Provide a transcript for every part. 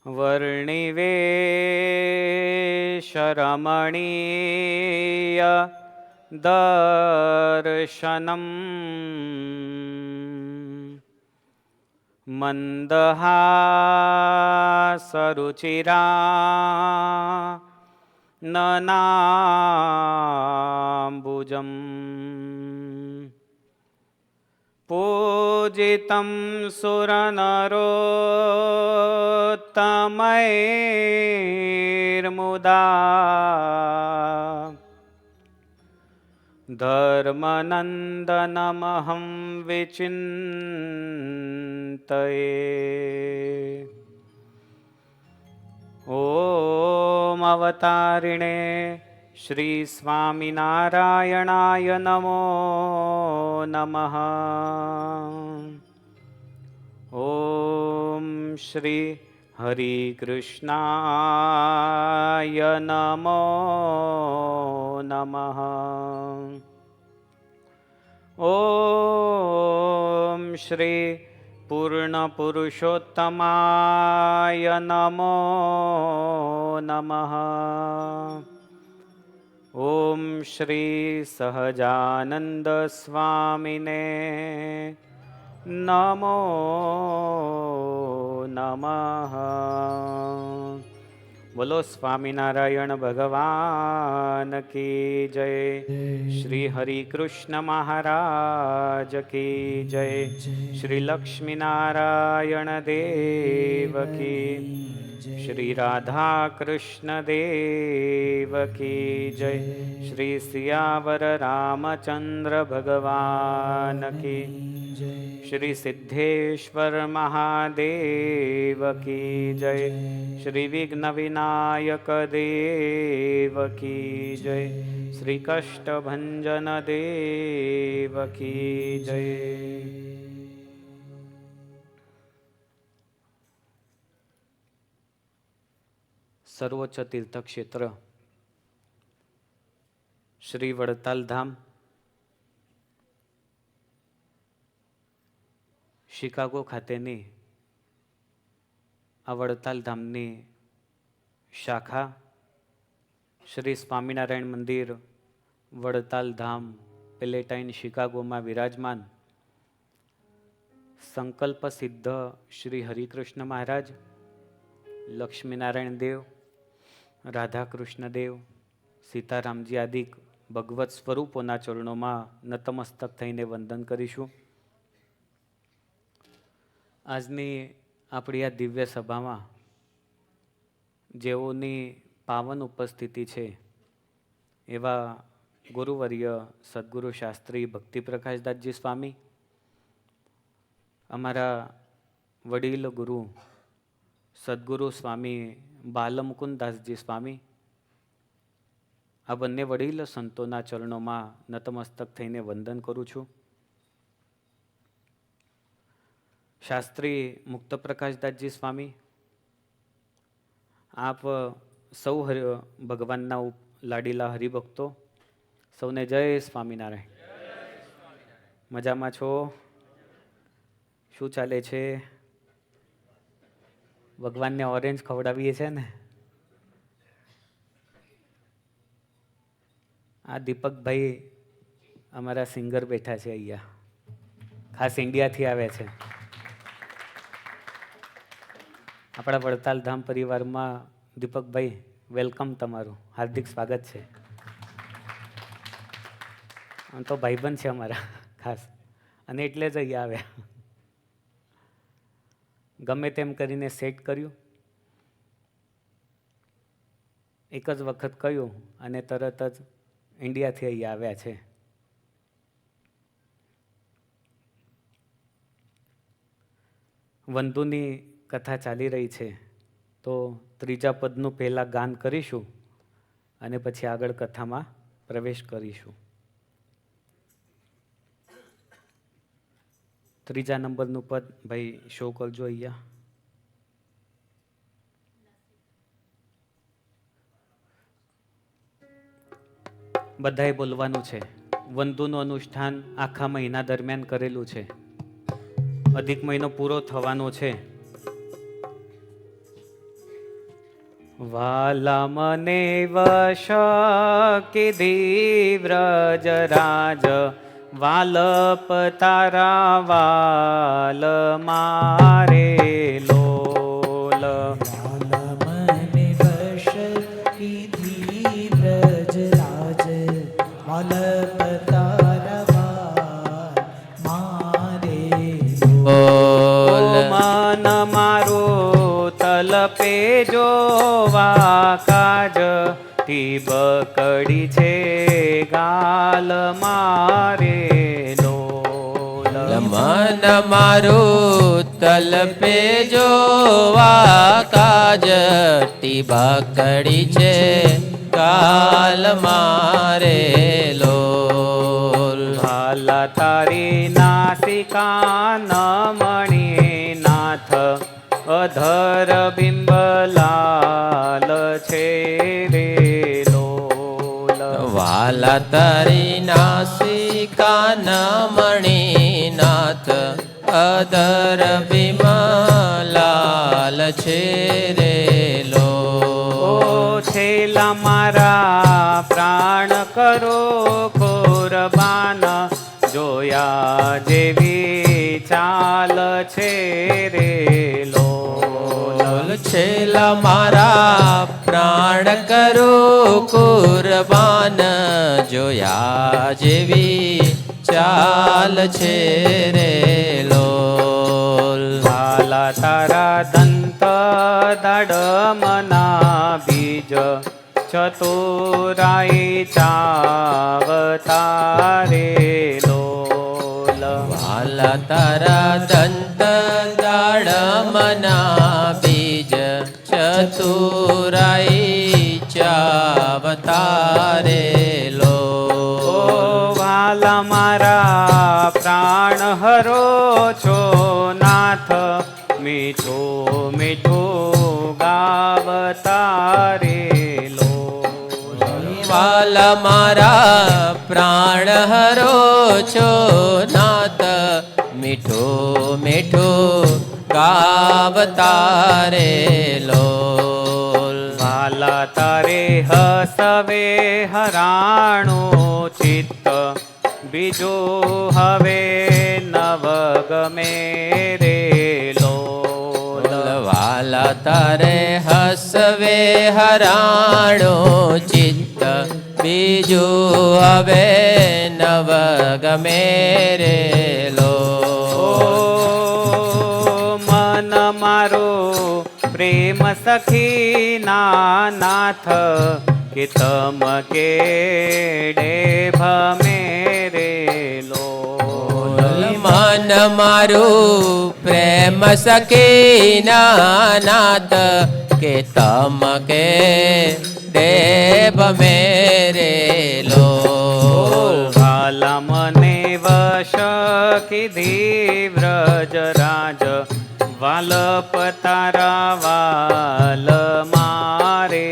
વર્ણિવેશરમણીય દર્શનમ મંદહાસરુચિરા નનાંબુજમ પૂજિતં સુરનરોત્તમૈર્મુદા ધર્મનંદનમહં વિચિંતયે. ઓમ અવતારિણે શ્રી સ્વામિનારાયણાય નમો નમઃ. ઓમ શ્રી હરિકૃષ્ણાય નમો નમઃ. ઓમ શ્રી પૂર્ણપુરુષોત્તમાય નમો નમઃ. ઓમ શ્રી સહજાનંદ સ્વામિને નમો નમઃ. બોલો સ્વામિનારાયણ ભગવાન કી જય. શ્રી હરિકૃષ્ણ મહારાજ કી જય. શ્રી લક્ષ્મીનારાયણ દેવ કી. શ્રી રાધા કૃષ્ણ દેવ કી જય. શ્રી સિયાવર રામચંદ્ર ભગવાન કી. શ્રી સિદ્ધેશ્વર મહાદેવ કી જય. શ્રી વિઘ્ન વિનાયક દેવ કી જય. શ્રી કષ્ટભંજન દેવ કી જય. સર્વોચ્ચ તીર્થક્ષેત્ર શ્રી વડતાલ ધામ શિકાગો ખાતેની આ વડતાલ ધામની શાખા શ્રી સ્વામિનારાયણ મંદિર વડતાલ ધામ પેલેટાઇન શિકાગોમાં વિરાજમાન સંકલ્પ સિદ્ધ શ્રી હરિકૃષ્ણ મહારાજ, લક્ષ્મીનારાયણ દેવ, રાધાકૃષ્ણ દેવ, સીતારામજી આદિ ભગવત સ્વરૂપોના ચરણોમાં નતમસ્તક થઈને વંદન કરીશું. આજની આપણી આ દિવ્ય સભામાં જેઓની પાવન ઉપસ્થિતિ છે એવા ગુરુવર્ય સદગુરુ શાસ્ત્રી ભક્તિ પ્રકાશદાસજી સ્વામી, અમારા વડીલ ગુરુ સદગુરુ સ્વામી બાલમુકુદાસજી સ્વામી, આ બંને વડીલ સંતોના ચરણોમાં નતમસ્તક થઈને વંદન કરું છું. શાસ્ત્રી મુક્ત પ્રકાશદાસજી સ્વામી, આપ સૌ ભગવાનના લાડીલા હરિભક્તો, સૌને જય સ્વામિનારાયણ. મજામાં છો? શું ચાલે છે? ભગવાનને ઓરેન્જ ખવડાવીએ છે ને. આ દીપકભાઈ અમારા સિંગર બેઠા છે અહીંયા, ખાસ ઇન્ડિયાથી આવ્યા છે. આપણા વડતાલ ધામ પરિવારમાં દીપકભાઈ વેલકમ, તમારું હાર્દિક સ્વાગત છે. આમ તો ભાઈબંધ છે અમારા ખાસ, અને એટલે જ અહીંયા આવ્યા. ગમે તેમ કરીને સેટ કર્યું, એક જ વખત કહ્યું અને તરત જ ઇન્ડિયાથી અહીંયા આવ્યા છે. વંદુની કથા ચાલી રહી છે, તો ત્રીજા પદનું પહેલાં ગાન કરીશું અને પછી આગળ કથામાં પ્રવેશ કરીશું. ત્રીજા નંબરનું પદ ભાઈ શો કરજો અહીંયા. બધાએ બોલવાનું છે. વંદુનું અનુષ્ઠાન આખા મહિના દરમિયાન કરેલું છે. અધિક મહિનો પૂરો થવાનો છે. વાલા મને વશ કીધી વ્રજરાજ, વાલપ તારા વાલ મારે લોલ. મને વશ કીધી વ્રજરાજ, વાલપ તારા વાલ મારે લોલ. મન મારું તલપે જોવા કાજ, ટીબકડી છે ગાલ મારે લોલ. મન મારું તલપે જોવા કાજ, ટીબકડી છે ગાલ મારે લોલ. ભાલા તારી નાસિકા નમણી નાથ, અધર બિંબલાલ છે રે લોલ. વાલા તારી નાસિકા નમણી નાથ, અધર બિમલાલ છે રે લોલ. છેલા મારા પ્રાણ કરો કુરબાન, જોયા જેવી ચાલ છે રે લોલ. છેલ્લા મારા પ્રાણ કરો કુરબાન, જોયા જેવી ચાલ છે રે લોલ. ભાલા તારા દંત દાડમના બીજ, ચતુરાઈ ચાવતારે લોલ. વાલા તારા દંત દાડમના બીજ, ચતુરાઈ ચાવતારે લોલ. વાલા મારા પ્રાણ હરો છો નાથ, મીઠું મીઠું ગાવતારે લોલ. વાલા મારા પ્રાણ હરો છો નાથ, મીઠું મીઠું ગાવતારે લોલ. વાલા તારે હસવે હરાણું ચિત્ત, બીજું હવે નવ ગમે રે લોલ. વાલા તારે હસવે હરાણો ચિત્ત, બીજું હવે નવ ગમે રે લોલ. મન મારું પ્રેમ સખી ના નાથ, કે તમ કેડે ભમે રે લોલ. મન મારું પ્રેમ સખી ના નાથ, કે તમ કે દેવ મેરે લોલ. ભાલા મને વશ કીધી વ્રજરાજ, વાલપ તારા વાલ મારે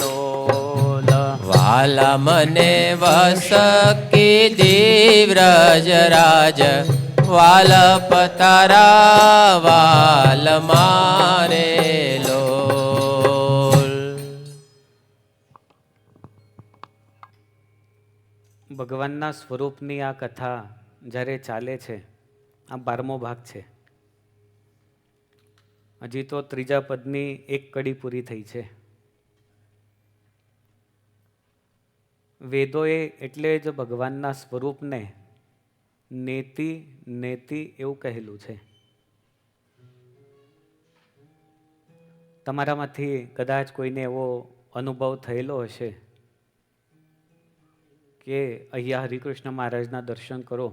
લોલ. વાલા મને વસ કીધી વ્રજરાજ, વાલપ તારા વાલ મારે લોલ. ભગવાનના સ્વરૂપની આ કથા જ્યારે ચાલે છે, આ 12મો ભાગ છે. હજી તો ત્રીજા પદની એક કડી પૂરી થઈ છે. વેદોએ એટલે જ ભગવાનના સ્વરૂપને નેતિ નેતિ એવું કહેલું છે. તમારામાંથી કદાચ કોઈને એવો અનુભવ થયેલો હશે કે અહીંયા હરિકૃષ્ણ મહારાજના દર્શન કરો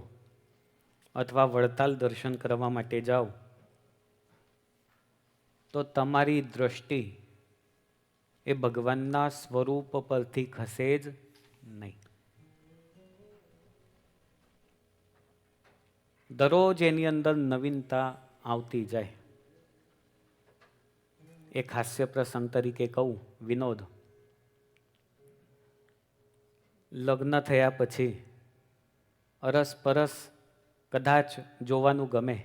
અથવા વડતાલ દર્શન કરવા માટે જાઓ તો તમારી દ્રષ્ટિ એ ભગવાનના સ્વરૂપ પરથી ખસે જ નહીં. દરરોજ એની અંદર નવીનતા આવતી જાય. એક હાસ્ય પ્રસંગ તરીકે કહું, વિનોદ. લગ્ન થયા પછી અરસપરસ કદાચ જોવાનું ગમે,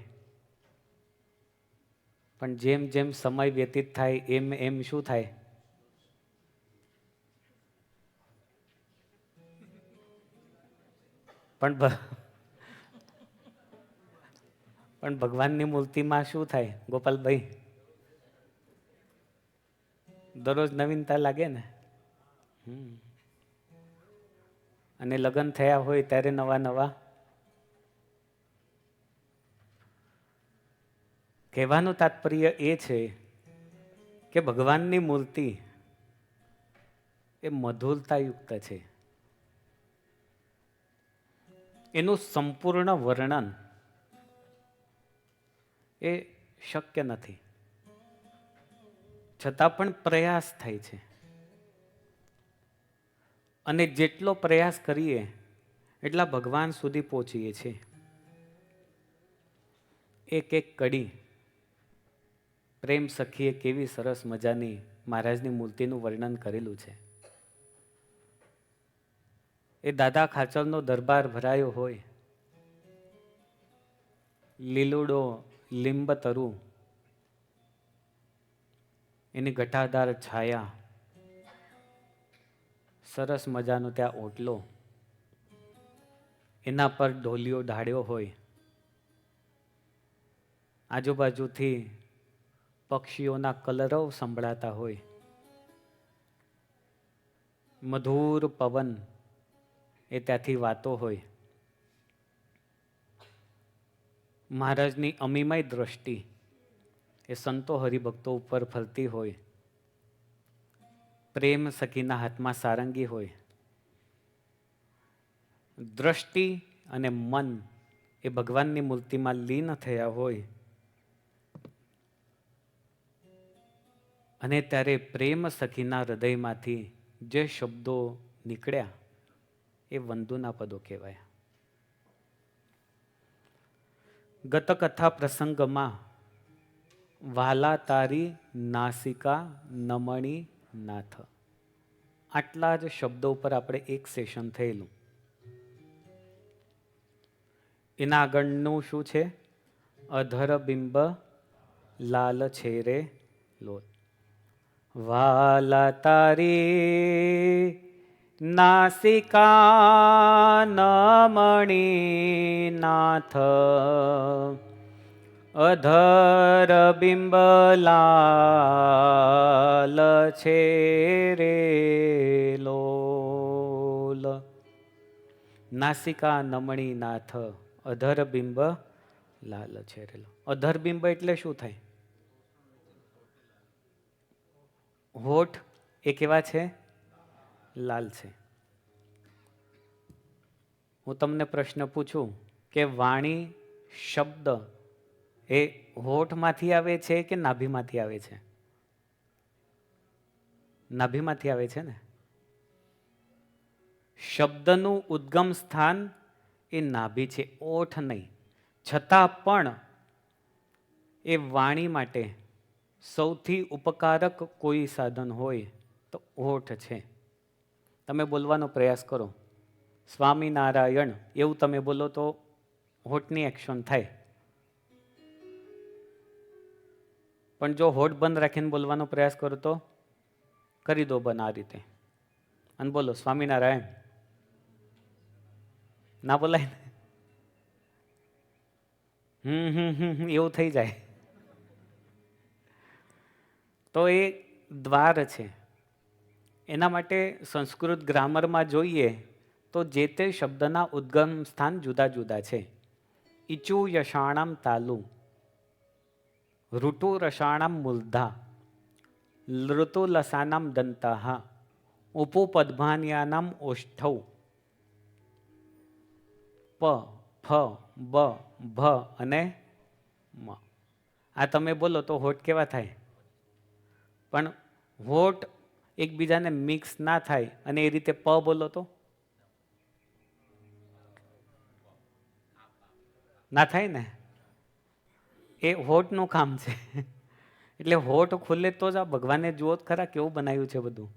પણ જેમ જેમ સમય વ્યતીત થાય એમ એમ શું થાય, પણ ભગવાનની મૂર્તિમાં શું થાય ગોપાલભાઈ? દરરોજ નવીનતા લાગે ને. અને લગ્ન થયા હોય ત્યારે નવા નવા. કહેવાનું તાત્પર્ય એ છે કે ભગવાનની મૂર્તિ એ મધુરતાયુક્ત છે. એનું સંપૂર્ણ વર્ણન એ શક્ય નથી, છતાં પણ પ્રયાસ થાય છે. અને જેટલો પ્રયાસ કરીએ એટલા ભગવાન સુધી પહોંચીએ છીએ. એક એક કડી પ્રેમ સખીએ કેવી સરસ મજાની મહારાજની મૂર્તિનું વર્ણન કરેલું છે. એ દાદા ખાચરનો દરબાર ભરાયો હોય, લીલુડો લીંબ તરુ, એની ઘટાદાર છાયા, સરસ મજાનો ત્યાં ઓટલો, એના પર ઢોલિયો ઢાળ્યો હોય, આજુબાજુથી પક્ષીઓના કલરવ સંભળાતા હોય, મધુર પવન એ ત્યાંથી વાતો હોય, મહારાજની અમીમય દ્રષ્ટિ એ સંતો હરિભક્તો ઉપર ફરતી હોય, પ્રેમ સખીના હાથમાં સારંગી હોય, દ્રષ્ટિ અને મન એ ભગવાનની મૂર્તિમાં લીન થયા હોય, અને ત્યારે પ્રેમ સખીના હૃદયમાંથી જે શબ્દો નીકળ્યા એ વંદુના પદો કહેવાય. ગત કથા પ્રસંગમાં વાલા તારી નાસિકા નમણી નાથ, આટલા જ શબ્દો ઉપર આપણે એક સેશન થયેલું. એના આગળનું શું છે? અધર બિંબ લાલ છેરે લોલ. વાલા તારી નાસિકા નમણી નાથ, અધર બિંબ લાલ છેરે લોલ. નાસિકા નમણી નાથ, અધર બિંબ લાલ છેરે લોલ. અધર બિંબ એટલે શું થાય? હોઠ એ કેવા છે? લાલ છે. હું તમને પ્રશ્ન પૂછું કે વાણી શબ્દ એ હોઠમાંથી આવે છે કે નાભીમાંથી આવે છે? નાભીમાંથી આવે છે ને. શબ્દનું ઉદ્ગમ સ્થાન એ નાભી છે, ઓઠ નહીં. છતાં પણ એ વાણી માટે સૌથી ઉપકારક કોઈ સાધન હોય તો હોઠ છે. તમે બોલવાનો પ્રયાસ કરો, સ્વામિનારાયણ એવું તમે બોલો તો હોઠની એક્શન થાય. પણ જો હોઠ બંધ રાખીને બોલવાનો પ્રયાસ કરો તો કરી દો બંધ આ રીતે અને બોલો સ્વામિનારાયણ. ના બોલાય ને, એવું થઈ જાય. તો એ દ્વાર છે. એના માટે સંસ્કૃત ગ્રામરમાં જોઈએ તો જે તે શબ્દના ઉદ્ગમ સ્થાન જુદા જુદા છે. ઈચુ યશાણામ તાલુ, ઋતુ રસાણામ મૂર્ધા, ઋતુ લસાનામ દંતાહ, ઉપુ પદ્માન્યાનામ ઓષ્ઠૌ. પ, ફ, બ, ભ અને મ. આ તમે બોલો તો હોઠ કેવા થાય? પણ હોઠ એકબીજાને મિક્સ ના થાય અને એ રીતે પ બોલો તો ના થાય ને. એ હોઠનું કામ છે. એટલે હોઠ ખુલે તો જ આ ભગવાને જુઓ ખરા કેવું બનાવ્યું છે બધું.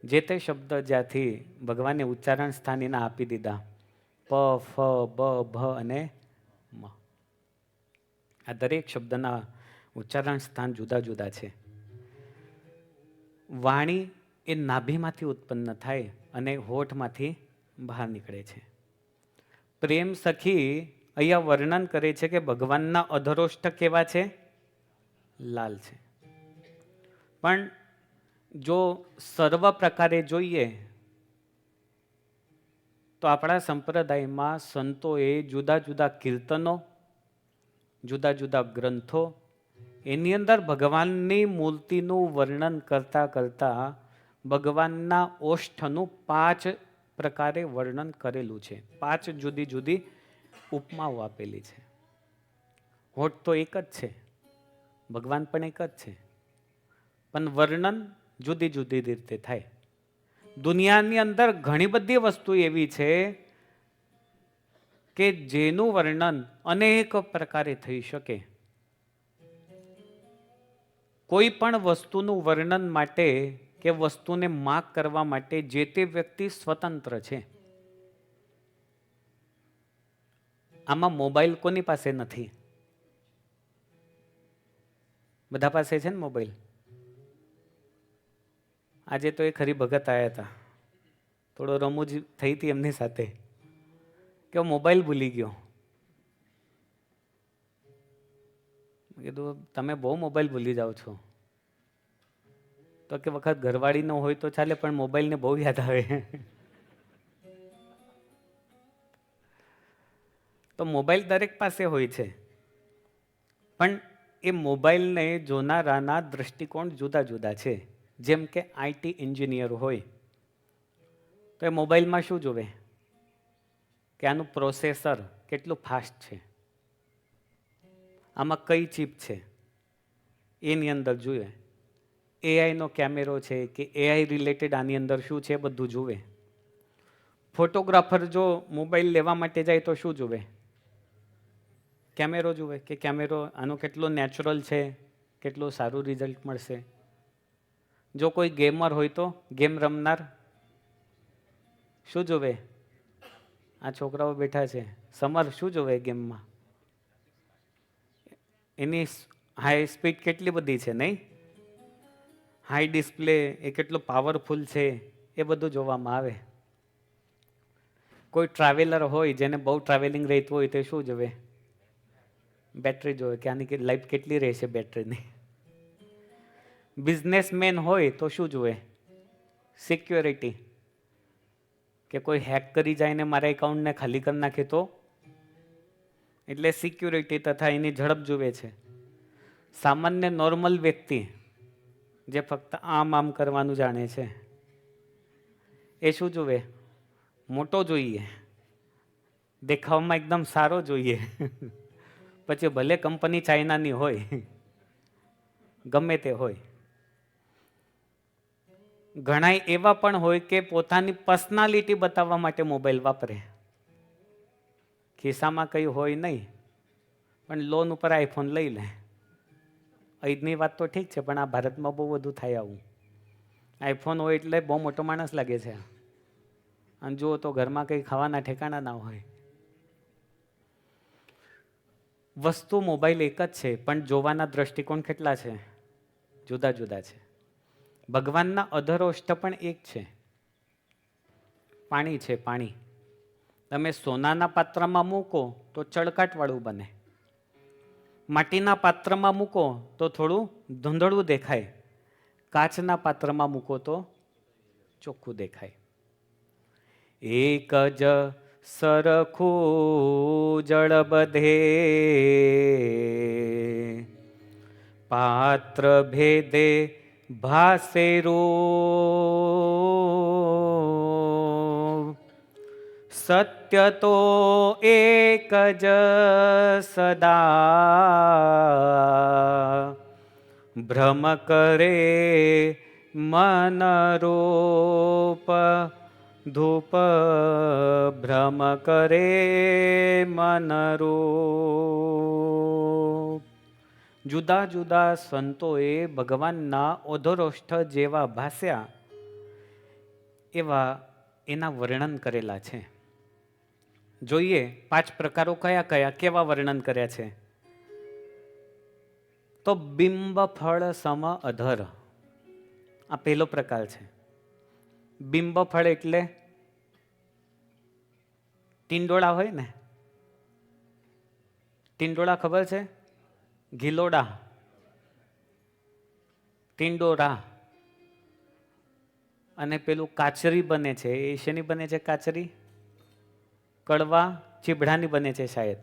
જે તે શબ્દ જ્યાંથી ભગવાને ઉચ્ચારણ સ્થાન એના આપી દીધા, પ, ફ, બ, ભ અને મ. આ દરેક શબ્દના ઉચ્ચારણ સ્થાન જુદા જુદા છે. વાણી એ નાભીમાંથી ઉત્પન્ન થાય અને હોઠમાંથી બહાર નીકળે છે. પ્રેમ સખી અહીંયા વર્ણન કરે છે કે ભગવાનના અધરોષ્ઠ કેવા છે? લાલ છે. પણ જો સર્વ પ્રકારે જોઈએ તો આપણા સંપ્રદાયમાં સંતોએ જુદા જુદા કીર્તનો, જુદા જુદા ગ્રંથો, એની અંદર ભગવાનની મૂર્તિનું વર્ણન કરતા કરતા ભગવાનના ઓષ્ઠનું 5 પ્રકારે વર્ણન કરેલું છે. 5 જુદી જુદી ઉપમાઓ આપેલી છે. હોઠ તો એક જ છે, ભગવાન પણ એક જ છે, પણ વર્ણન જુદી જુદી રીતે થાય. દુનિયાની અંદર ઘણી બધી વસ્તુ એવી છે કે જેનું વર્ણન અનેક પ્રકારે થઈ શકે. કોઈ પણ વસ્તુનું વર્ણન માટે કે વસ્તુને માગ કરવા માટે જે તે વ્યક્તિ સ્વતંત્ર છે. આમાં મોબાઈલ કોની પાસે નથી? બધા પાસે છે ને મોબાઈલ. આજે તો એ ખરી ભગત આવ્યા હતા, થોડો રમૂજ થઈ હતી એમની સાથે કે મોબાઈલ ભૂલી ગયો. કીધું તમે બહુ મોબાઈલ ભૂલી જાઓ છો. તો કે વખત ઘરવાળી ન હોય તો ચાલે, પણ મોબાઈલને બહુ યાદ આવે. તો મોબાઈલ દરેક પાસે હોય છે, પણ એ મોબાઈલને જોનારાના દ્રષ્ટિકોણ જુદા જુદા છે. જેમ કે આઈટી એન્જિનિયર હોય તો એ મોબાઈલમાં શું જોવે કે આનું પ્રોસેસર કેટલું ફાસ્ટ છે, આમાં કઈ ચિપ છે એની અંદર જુએ. એઆઈનો કેમેરો છે કે એઆઈ રિલેટેડ આની અંદર શું છે બધું જુએ. ફોટોગ્રાફર જો મોબાઈલ લેવા માટે જાય તો શું જુએ? કેમેરો જુએ કે કેમેરો આનો કેટલો નેચરલ છે, કેટલું સારું રિઝલ્ટ મળશે. જો કોઈ ગેમર હોય તો ગેમ રમનાર શું જોવે? આ છોકરાઓ બેઠા છે, સમર શું જોવે ગેમમાં? એની હાઈ સ્પીડ કેટલી બધી છે નહીં? હાઈ ડિસ્પ્લે એ કેટલું પાવરફુલ છે એ બધું જોવામાં આવે. કોઈ ટ્રાવેલર હોય જેને બહુ ટ્રાવેલિંગ રહેતું હોય તે શું જોવે? બેટરી જોવે કે આની લાઈફ કેટલી રહેશે બેટરીની. બિઝનેસમેન હોય તો શું જુએ? સિક્યોરિટી, કે કોઈ હેક કરી જાય ને મારા એકાઉન્ટને ખાલી કરી નાખે તો, એટલે સિક્યોરિટી તથા એની ઝડપ જુએ છે. સામાન્ય નોર્મલ વ્યક્તિ જે ફક્ત આમ આમ કરવાનું જાણે છે એ શું જુએ? મોટો જોઈએ, દેખાવમાં એકદમ સારો જોઈએ. પછી ભલે કંપની ચાઇનાની હોય, ગમે તે હોય. ઘણા એવા પણ હોય કે પોતાની પર્સનાલિટી બતાવવા માટે મોબાઈલ વાપરે. ખિસ્સામાં કંઈ હોય નહીં, પણ લોન ઉપર આઈફોન લઈ લે. અહીંની વાત તો ઠીક છે, પણ આ ભારતમાં બહુ વધુ થાય આવું. આઈફોન હોય એટલે બહુ મોટો માણસ લાગે છે, અને જુઓ તો ઘરમાં કંઈ ખાવાના ઠેકાણા ના હોય. વસ્તુ મોબાઈલ એક જ છે, પણ જોવાના દ્રષ્ટિકોણ કેટલા છે? જુદા જુદા છે. ભગવાનના અધરોષ્ઠ પણ એક છે. પાણી છે, પાણી. તમે સોનાના પાત્રમાં મૂકો તો ચળકાટવાળું બને, માટીના પાત્રમાં મૂકો તો થોડું ધૂંધળું દેખાય, કાચના પાત્રમાં મૂકો તો ચોખ્ખું દેખાય. એક જ સરખું જળ બધે, પાત્ર ભેદે ભાસે રૂપ. સત્ય તો એક જ સદા, ભ્રમ કરે મન રૂપ. ધૂપ ભ્રમ કરે મન રૂપ. જુદા જુદા સંતોએ ભગવાનના ઓધરોષ્ઠ જેવા ભાસ્યા એવા એના વર્ણન કરેલા છે. જોઈએ 5 પ્રકારો કયા કયા, કેવા વર્ણન કર્યા છે. તો બિંબ ફળ સમ અધર, આ પહેલો પ્રકાર છે. બિંબ ફળ એટલે ટીંડોળા હોય ને, ટીંડોળા ખબર છે? ગિલોડા, ટીંડોરા. અને પેલું કાચરી બને છે, એ શેની બને છે કાચરી? કડવા ચીબડાની બને છે શાયદ.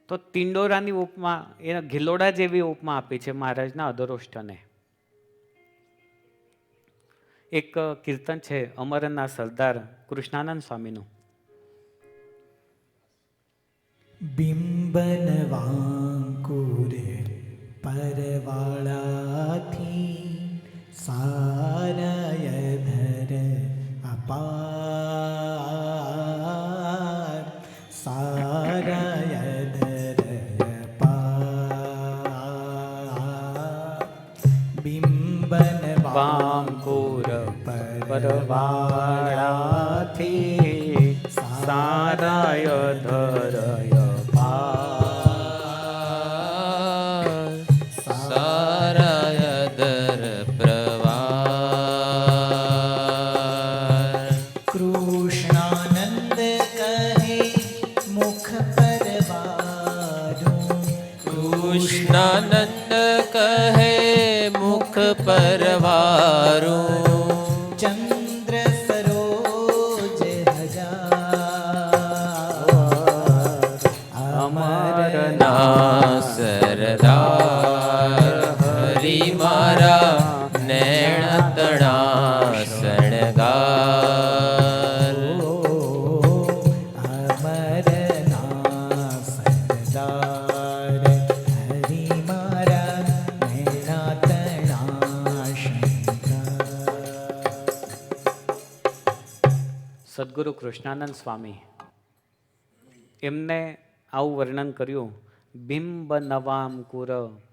તો ટિંડોરાની ઉપમા, એના ગિલોડા જેવી ઉપમા આપી છે મહારાજના અધરોષ્ઠને. એક કીર્તન છે અમરના સરદાર કૃષ્ણાનંદ સ્વામીનું. બિંબન વાંકુરે પરવાળાથી સારાય ધર અપાર, સારાય ધર અપાર. બિંબન વાંકુર પરવાળાથી સારાય ધરય પાર, સારાય દર પ્રવાર. કૃષ્ણાનંદ કહે મુખ પરવારું, કૃષ્ણાનંદ કહે મુખ પરવારું. ચંદ્ર સરોજ હજાર, અમરના સરદાર હરિ મારા નેણ તણા શણગાર. અમરના સરદાર હરિ મારા નૈણા તણા શંકર. સદગુરુ કૃષ્ણાનંદ સ્વામી એમને આવું વર્ણન કર્યું. બિંબ નવામ કુર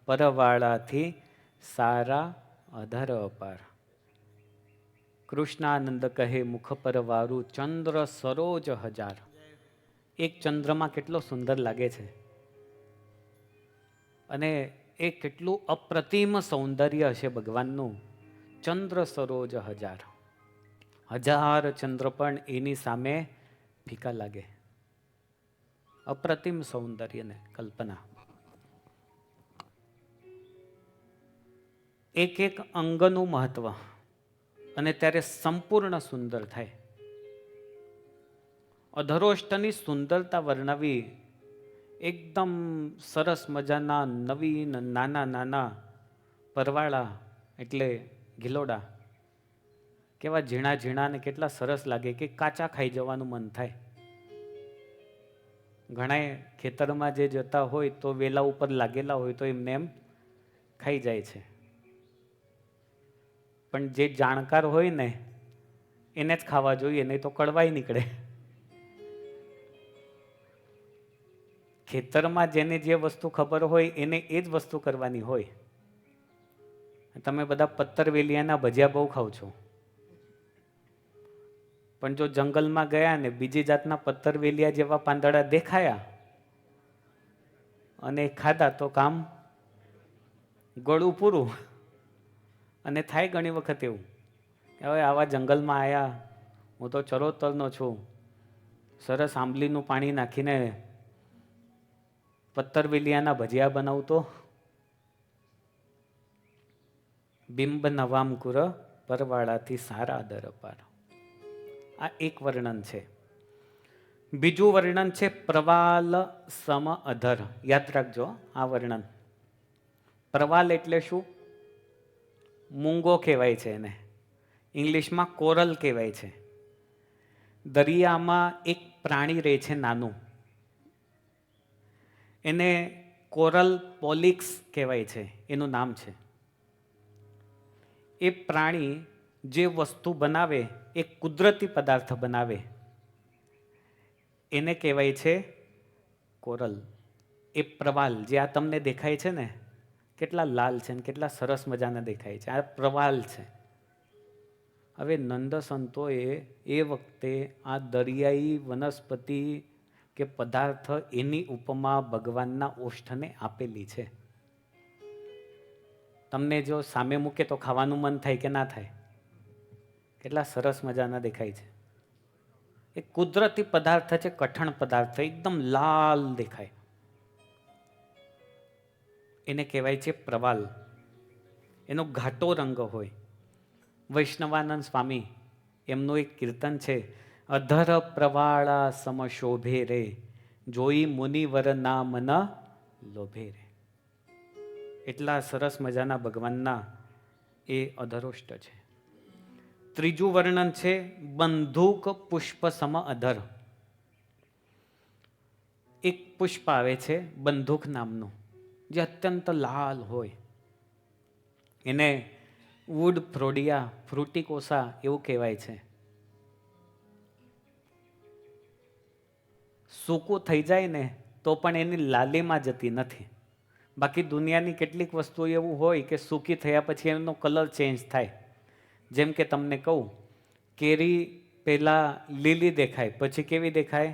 પરવાળાથી સારા અધર અપાર. કૃષ્ણાનંદ કહે મુખ પરવારું ચંદ્ર સરોજ હજાર. એક ચંદ્રમાં કેટલો સુંદર લાગે છે, અને એ કેટલું અપ્રતિમ સૌંદર્ય હશે ભગવાનનું. ચંદ્ર સરોજ હજાર, હજાર ચંદ્ર પણ એની સામે ફીકા લાગે. અપ્રતિમ સૌંદર્યને કલ્પના. એક એક અંગનું મહત્વ, અને ત્યારે સંપૂર્ણ સુંદર થાય. અધરોષ્ઠની સુંદરતા વર્ણવી એકદમ સરસ મજાના નવીન નાના નાના પરવાળા એટલે ગિલોડા કેવા ઝીણા ઝીણા ને કેટલા સરસ લાગે કે કાચા ખાઈ જવાનું મન થાય. ઘણા ખેતરમાં જે જતા હોય તો વેલા ઉપર લાગેલા હોય તો એમને એમ ખાઈ જાય છે, પણ જે જાણકાર હોય ને એને જ ખાવા જોઈએ, નહીં તો કડવાઈ નીકળે. ખેતરમાં જેને જે વસ્તુ ખબર હોય એને એ જ વસ્તુ કરવાની હોય. તમે બધા પત્તરવેલિયાના ભજીયા બહુ ખાવ છો, પણ જો જંગલમાં ગયા ને બીજી જાતના પત્તરવેલિયા જેવા પાંદડા દેખાયા અને ખાધા તો કામ ગળું પૂરું. અને થાય ઘણી વખત એવું કે હવે આવા જંગલમાં આવ્યા, હું તો ચરોતરનો છું, સરસ આંબલીનું પાણી નાખીને પત્તરવેલિયાના ભજીયા બનાવતો. બિંબ નવામ કુર પરવાળાથી સારા દર અપાર. આ એક વર્ણન છે. બીજું વર્ણન છે પ્રવાલ સમ અધર. યાદ રાખજો આ વર્ણન. પ્રવાલ એટલે શું? મૂંગો કહેવાય છે એને, ઇંગ્લિશમાં કોરલ કહેવાય છે. દરિયામાં એક પ્રાણી રહે છે નાનું, એને કોરલ પોલિક્સ કહેવાય છે, એનું નામ છે. એ પ્રાણી જે વસ્તુ બનાવે, એ કુદરતી પદાર્થ બનાવે, એને કહેવાય છે કોરલ. એ પ્રવાલ જે આ તમને દેખાય છે ને, કેટલા લાલ છે ને કેટલા સરસ મજાના દેખાય છે, આ પ્રવાલ છે. હવે નંદ સંતોએ એ વખતે આ દરિયાઈ વનસ્પતિ કે પદાર્થ એની ઉપમા ભગવાનના ઓષ્ઠને આપેલી છે. તમને જો સામે મૂકે તો ખાવાનું મન થાય કે ના થાય? કેટલા સરસ મજાના દેખાય છે. એક કુદરતી પદાર્થ છે, કઠણ પદાર્થ, એકદમ લાલ દેખાય, એને કહેવાય છે પ્રવાલ. એનો ઘાટો રંગ હોય. વૈષ્ણવાનંદ સ્વામી એમનું એક કીર્તન છે, અધર પ્રવાળા સમશોભે રે, જોઈ મુનિવર ના મન લોભે રે. એટલા સરસ મજાના ભગવાનના એ અધરોષ્ટ છે. ત્રીજું વર્ણન છે બંદૂક પુષ્પ સમ અધર. એક પુષ્પ આવે છે બંદૂક નામનું, જે અત્યંત લાલ હોય. એને વુડ ફ્રોડિયા ફ્રુટિકોસા એવું કહેવાય છે. સૂકું થઈ જાય ને તો પણ એની લાલીમાં જતી નથી. બાકી દુનિયાની કેટલીક વસ્તુઓ એવું હોય કે સૂકી થયા પછી એનો કલર ચેન્જ થાય. જેમ કે તમને કહું, કેરી પહેલાં લીલી દેખાય, પછી કેવી દેખાય?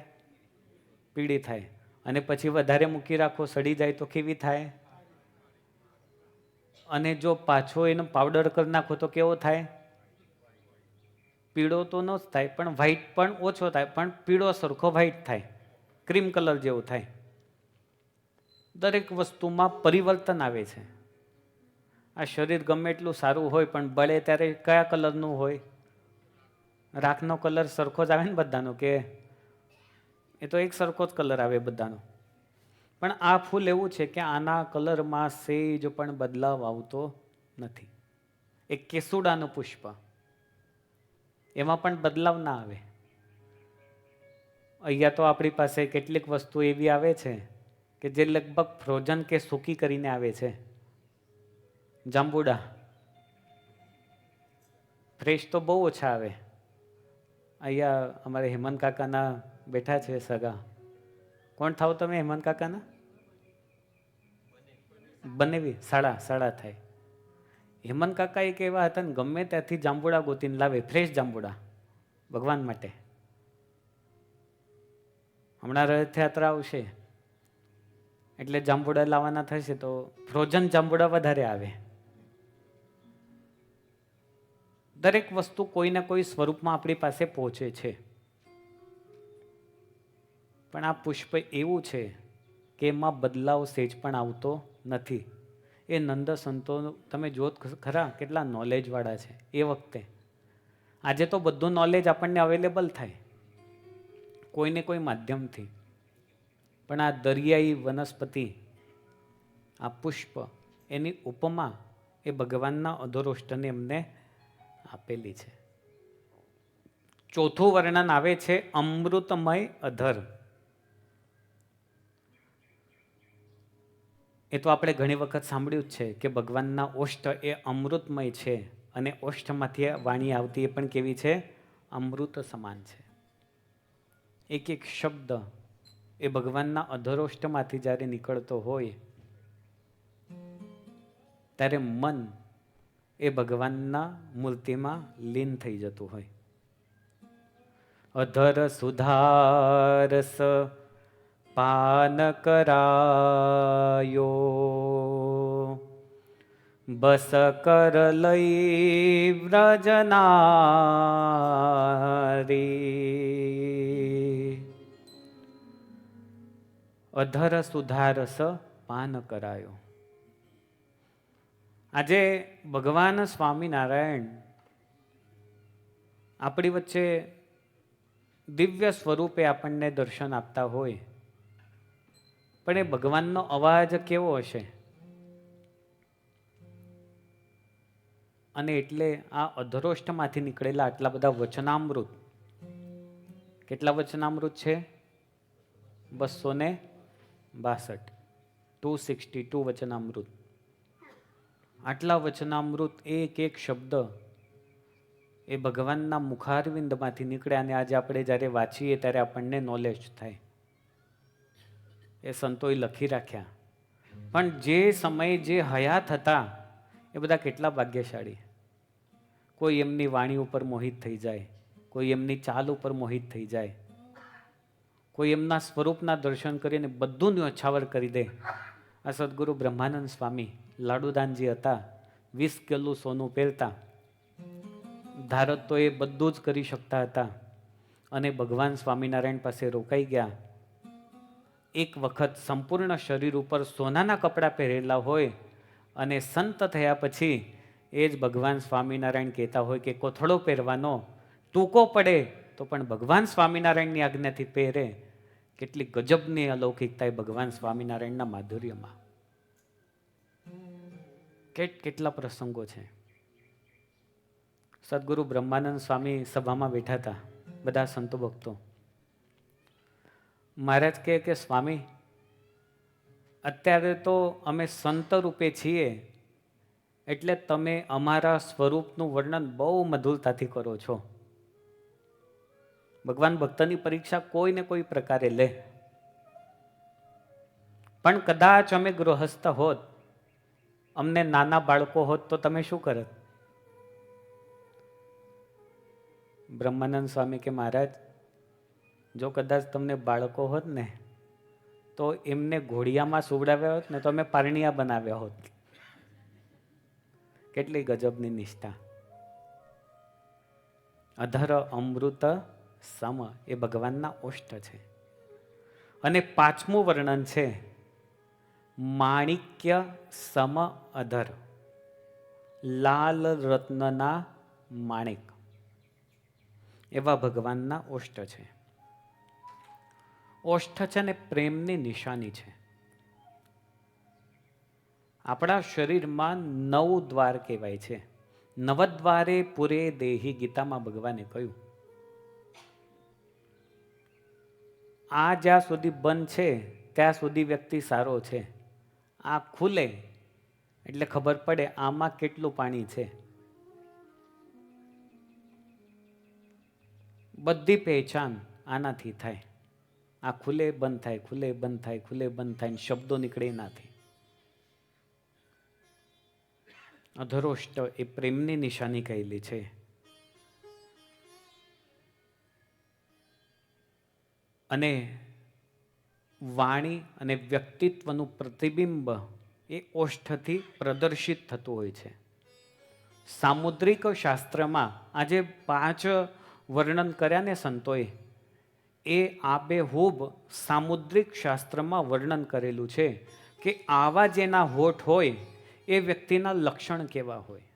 પીળી થાય. અને પછી વધારે મૂકી રાખો, સડી જાય તો કેવી થાય? અને જો પાછો એનો પાવડર કરી નાખો તો કેવો થાય? પીળો તો ન જ થાય, પણ વ્હાઈટ પણ ઓછો થાય, પણ પીળો સરખો વ્હાઈટ થાય, ક્રીમ કલર જેવું થાય. દરેક વસ્તુમાં પરિવર્તન આવે છે. આ શરીર ગમે એટલું સારું હોય પણ બળે ત્યારે કયા કલરનું હોય? રાખનો કલર સરખો જ આવે ને બધાનો, કે એ તો એક સરખો જ કલર આવે બધાનો. પણ આ ફૂલ એવું છે કે આના કલરમાં સેજ પણ બદલાવ આવતો નથી. એક કેસુડાનું પુષ્પ, એમાં પણ બદલાવ ના આવે. અહીંયા તો આપણી પાસે કેટલીક વસ્તુ એવી આવે છે કે જે લગભગ ફ્રોઝન કે સૂકી કરીને આવે છે. જાંબુડા ફ્રેશ તો બહુ ઓછા આવે. અહીંયા અમારે હેમંત કાકાના બેઠા છે સગા. કોણ થાવ તમે હેમંત કાકાના? બનેવી સાડા થાય. હેમંત કાકા એક એવા હતા ને, ગમે ત્યાંથી જાંબુડા ગોતીને લાવે, ફ્રેશ જાંબુડા ભગવાન માટે. હમણાં રથયાત્રા આવશે એટલે જાંબુડા લાવવાના થશે તો ફ્રોઝન જાંબુડા વધારે આવે. દરેક વસ્તુ કોઈને કોઈ સ્વરૂપમાં આપણી પાસે પહોંચે છે. પણ આ પુષ્પ એવું છે કે એમાં બદલાવ સેજ પણ આવતો નથી. એ નંદ સંતો તમે જોત ખરા કેટલા નોલેજવાળા છે એ વખતે. આજે તો બધું નોલેજ આપણને અવેલેબલ થાય કોઈને કોઈ માધ્યમથી, પણ આ દરિયાઈ વનસ્પતિ, આ પુષ્પ, એની ઉપમા એ ભગવાનના અધોરોષ્ટને એમને આપેલી છે. ચોથું વર્ણન આવે છે અમૃતમય અધર. એ તો આપણે ઘણી વખત સાંભળ્યું જ છે કે ભગવાનના ઓષ્ઠ એ અમૃતમય છે, અને ઓષ્ઠમાંથી વાણી આવતી એ પણ કેવી છે? અમૃત સમાન છે. એક એક શબ્દ એ ભગવાનના અધરોષ્ઠમાંથી જ્યારે નીકળતો હોય ત્યારે મન એ ભગવાનના મૂર્તિમાં લીન થઈ જતું હોય. અધર સુધારસ પાન કરાયો, બસ કર લઈ વ્રજનારી. અધર સુધારસ પાન કરાયો. આજે ભગવાન સ્વામિનારાયણ આપણી વચ્ચે દિવ્ય સ્વરૂપે આપણને દર્શન આપતા હોય, પણ એ ભગવાનનો અવાજ કેવો હશે? અને એટલે આ અધરોષ્ઠમાંથી નીકળેલા આટલા બધા વચનામૃત, કેટલા વચનામૃત છે? 262, 262 વચનામૃત. આટલા વચનામૃત, એક એક શબ્દ એ ભગવાનના મુખારવિંદમાંથી નીકળે, અને આજે આપણે જ્યારે વાંચીએ ત્યારે આપણને નોલેજ થાય. એ સંતોએ લખી રાખ્યા. પણ જે સમયે જે હયાત હતા એ બધા કેટલા ભાગ્યશાળી. કોઈ એમની વાણી ઉપર મોહિત થઈ જાય, કોઈ એમની ચાલ ઉપર મોહિત થઈ જાય, કોઈ એમના સ્વરૂપના દર્શન કરીને બધું ન્યોછાવર કરી દે. આ સદગુરુ બ્રહ્માનંદ સ્વામી લાડુદાનજી હતા, 20 કિલો સોનું પહેરતા, ધારત તો એ બધું જ કરી શકતા હતા. અને ભગવાન સ્વામિનારાયણ પાસે રોકાઈ ગયા. એક વખત સંપૂર્ણ શરીર ઉપર સોનાના કપડાં પહેરેલા હોય અને સંત થયા પછી એ જ ભગવાન સ્વામિનારાયણ કહેતા હોય કે કોથળો પહેરવાનો ટૂંકો પડે તો પણ ભગવાન સ્વામિનારાયણની આજ્ઞાથી પહેરે. કેટલી ગજબની અલૌકિકતા એ ભગવાન સ્વામિનારાયણના માધુર્યમાં. કેટલા પ્રસંગો છે. સદગુરુ બ્રહ્માનંદ સ્વામી સભામાં બેઠા હતા, બધા સંતો ભક્તો. મહારાજ કહે કે સ્વામી, અત્યારે તો અમે સંત રૂપે છીએ એટલે તમે અમારા સ્વરૂપનું વર્ણન બહુ મધુરતાથી કરો છો. ભગવાન ભક્તની પરીક્ષા કોઈ ને કોઈ પ્રકારે લે. પણ કદાચ અમે ગૃહસ્થ હોત, અમને નાના બાળકો હોત તો તમે શું કરત? બ્રહ્માનંદ સ્વામી કે મહારાજ, જો કદાચ તમને બાળકો હોત ને તો એમને ઘોડિયામાં સુવડાવ્યા હોત ને તો અમે પારણિયા બનાવ્યા હોત. કેટલી ગજબની નિષ્ઠા. અધર અમૃત સમ એ ભગવાનના ઓષ્ઠ છે. અને પાંચમું વર્ણન છે માણિક્ય સમ અધર, લાલ રત્નના માણિક એવા ભગવાનના ઓષ્ઠ છે. ઓષ્ઠ છે ને પ્રેમની નિશાની છે. આપણા શરીરમાં 9 દ્વાર કહેવાય છે. નવદ્વારે પુરે દેહી, ગીતામાં ભગવાને કહ્યું. આ જ્યાં સુધી બંધ છે ત્યાં સુધી વ્યક્તિ સારો છે. આ ખુલે એટલે ખબર પડે આમાં કેટલું પાણી છે. બધી પહેચાન આનાથી થાય. આ ખુલે બંધ થાય, ખુલે બંધ થાય, ખુલે બંધ થાય, શબ્દો નીકળે એનાથી. અધરોષ્ટ એ પ્રેમની નિશાની કહેલી છે. અને વાણી અને વ્યક્તિત્વનું પ્રતિબિંબ એ ઓષ્ઠથી પ્રદર્શિત થતું હોય છે. સામુદ્રિક શાસ્ત્રમાં આજે 5 વર્ણન કર્યા ને સંતોએ, એ આબેહૂબ સામુદ્રિક શાસ્ત્રમાં વર્ણન કરેલું છે કે આવા જેના હોઠ હોય એ વ્યક્તિના લક્ષણ કેવા હોય.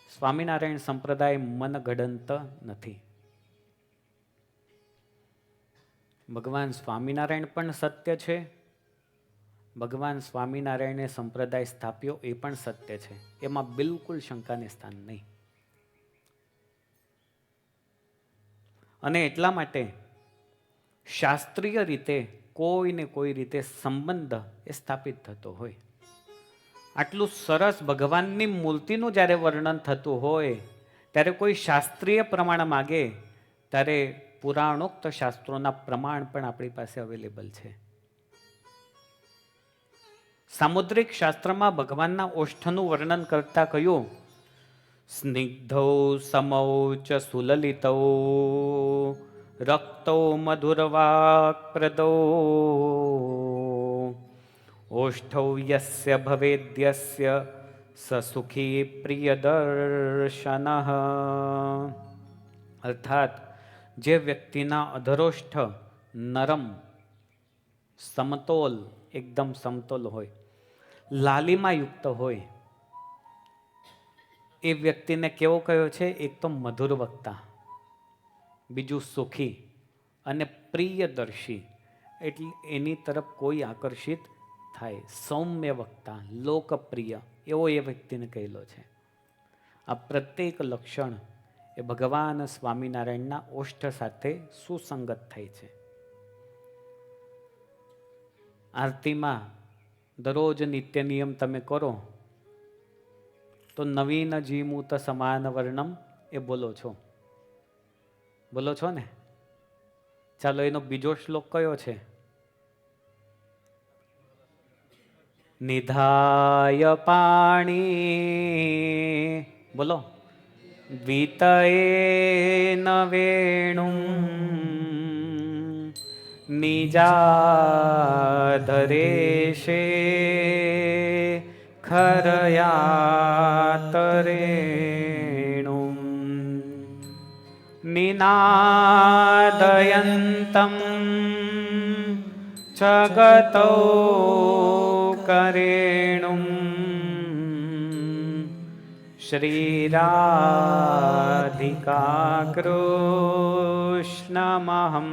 સ્વામિનારાયણ સંપ્રદાય મનગઢંત નથી. ભગવાન સ્વામિનારાયણ પણ સત્ય છે. ભગવાન સ્વામિનારાયણે સંપ્રદાય સ્થાપ્યો એ પણ સત્ય છે. એમાં બિલકુલ શંકાને સ્થાન નહીં. અને એટલા માટે શાસ્ત્રીય રીતે કોઈ ને કોઈ રીતે સંબંધ એ સ્થાપિત થતો હોય. આટલું સરસ ભગવાનની મૂર્તિનું જ્યારે વર્ણન થતું હોય ત્યારે કોઈ શાસ્ત્રીય પ્રમાણ માગે ત્યારે પુરાણોક્ત શાસ્ત્રોના પ્રમાણ પણ આપણી પાસે અવેલેબલ છે. સામુદ્રિક શાસ્ત્રમાં ભગવાનના ઓષ્ઠનું વર્ણન કરતા કહ્યું, સ્નિગ્ધૌ સમૌ ચ સુલલિતૌ રક્તૌ મધુરવાક પ્રદૌ ઓષ્ઠૌ યસ્ય ભવેદ્યસ્ય સસુખી પ્રિયદર્શનઃ. અર્થાત જે વ્યક્તિના અધરોષ્ઠ નરમ, સમતોલ, એકદમ સમતોલ હોય, લાલીમાં યુક્ત હોય, એ વ્યક્તિને કેવો કયો છે? એક તો મધુર વક્તા, બીજું સુખી અને પ્રિયદર્શી, એટલે એની તરફ કોઈ આકર્ષિત થાય. સૌમ્ય વક્તા, લોકપ્રિય, એવો એ વ્યક્તિને કહેલો છે. આ પ્રત્યેક લક્ષણ એ ભગવાન સ્વામિનારાયણના ઓષ્ઠ સાથે સુસંગત થાય છે. આરતીમાં દરરોજ નિત્ય નિયમ તમે કરો તો નવીન જીમૂત સમાન વર્ણમ એ બોલો છો. બોલો છો ને? ચાલો, એનો બીજો શ્લોક કયો છે? નિધાય પાણી, બોલો, વિતયેન વેણું નિજાધરેશે ખરયાતરેણું નિનાદયંતમ જગતો કરેણું શ્રીરાધિકા કૃષ્ણમહં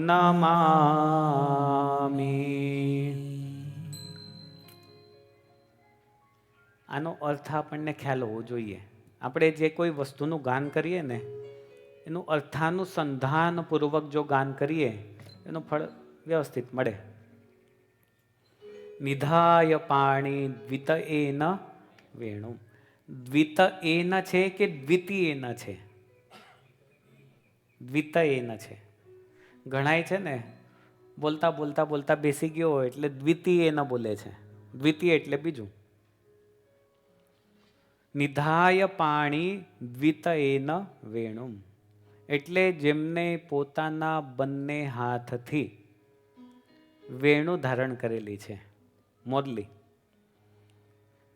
નમામિ. આનો અર્થ આપણને ખ્યાલ હોવો જોઈએ. આપણે જે કોઈ વસ્તુનું ગાન કરીએ ને એનું અર્થાનુસંધાનપૂર્વક જો ગાન કરીએ એનું ફળ વ્યવસ્થિત મળે. નિધાય પાણી દ્વિત એન વેણુ. દ્વિત એન છે કે દ્વિતીયેન છે? દ્વિત એન છે. ઘણાય છે ને બોલતા બોલતા બોલતા બેસી ગયો હોય એટલે દ્વિતીયેન બોલે છે. દ્વિતીય એટલે બીજું. નિધાય પાણી દ્વિતયેન વેણુમ એટલે જેમને પોતાના બંને હાથથી વેણુ ધારણ કરેલી છે, મોરલી.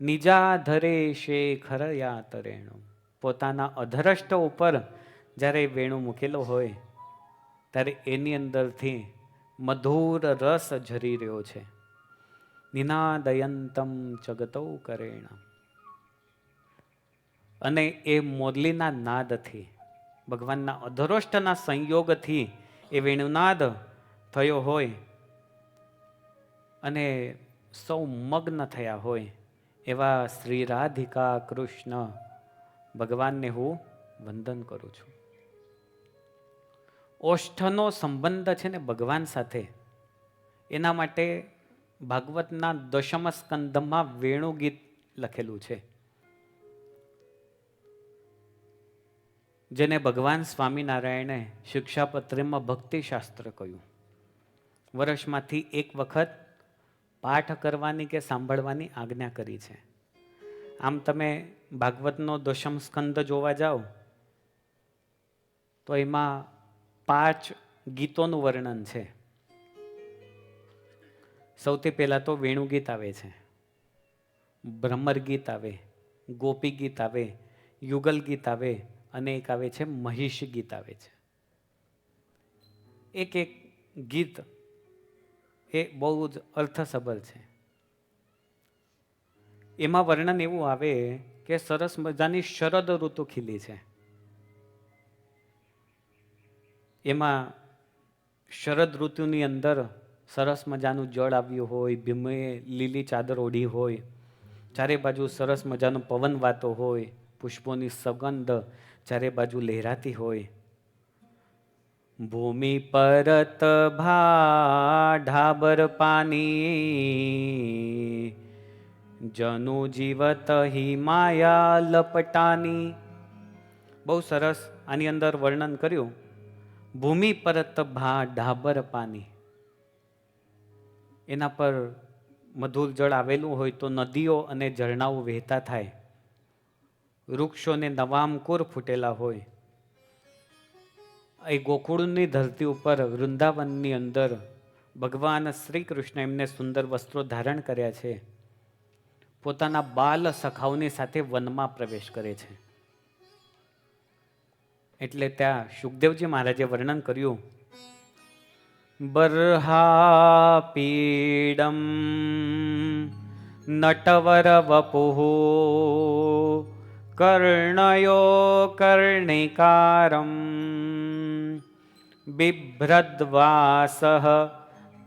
નિજાધરે શેખર યાતરેણુ પોતાના અધરષ્ટ ઉપર જ્યારે વેણુ મૂકેલો હોય ત્યારે એની અંદરથી મધુર રસ ઝરી રહ્યો છે. નિનાદયંતમ જગતો કરેણ અને એ મોરલીના નાદથી ભગવાનના અધરોષ્ટના સંયોગથી એ વેણુનાદ થયો હોય અને સૌ મગ્ન થયા હોય એવા શ્રી રાધિકા કૃષ્ણ ભગવાનને હું વંદન કરું છું. ઓષ્ઠનો સંબંધ છે ને ભગવાન સાથે, એના માટે ભાગવતના દશમ સ્કંદમાં વેણુ ગીત લખેલું છે, જેને ભગવાન સ્વામિનારાયણે શિક્ષાપત્રમાં ભક્તિશાસ્ત્ર કહ્યું. વર્ષમાંથી એક વખત પાઠ કરવાની કે સાંભળવાની આજ્ઞા કરી છે. આમ તમે ભાગવતનો દશમ સ્કંદ જોવા જાઓ તો એમાં 5 ગીતોનું વર્ણન છે. સૌથી પહેલા તો વેણુ ગીત આવે છે, ભ્રમર ગીત આવે, ગોપી ગીત આવે, યુગલ ગીત આવે અને એક આવે છે મહિષ ગીત આવે છે. એક એક ગીત એ બહુ જ અર્થસભર છે. એમાં વર્ણન એવું આવે કે સરસ મજાની શરદ ઋતુ ખીલી છે. એમાં શરદ ઋતુની અંદર સરસ મજાનું જળ આવ્યું હોય, ભીમે લીલી ચાદર ઓઢી હોય, ચારે બાજુ સરસ મજાનો પવન વાતો હોય, પુષ્પોની સુગંધ ચારે બાજુ લહેરાતી હોય. ભૂમિ પરત ભા ઢાબર પાની જનુ જીવત હિમાયા લપટાની. બહુ સરસ આની અંદર વર્ણન કર્યું. ભૂમિ પરત ભા ઢાબર પાની, એના પર મધુર જળ આવેલું હોય તો નદીઓ અને ઝરણાઓ વહેતા થાય, વૃક્ષોને નવામકુર ફૂટેલા હોય. એ ગોકુળની ધરતી ઉપર વૃંદાવનની અંદર ભગવાન શ્રી કૃષ્ણ એમને સુંદર વસ્ત્રો ધારણ કર્યા છે. પોતાના બાલ સખાઓની સાથે વનમાં પ્રવેશ કરે છે. એટલે ત્યાં સુખદેવજી મહારાજે વર્ણન કર્યું. બર્હાપીડમ નટવર વપુઃ કર્ણયો કર્ણિકારમ બિભ્રદ્વાસઃ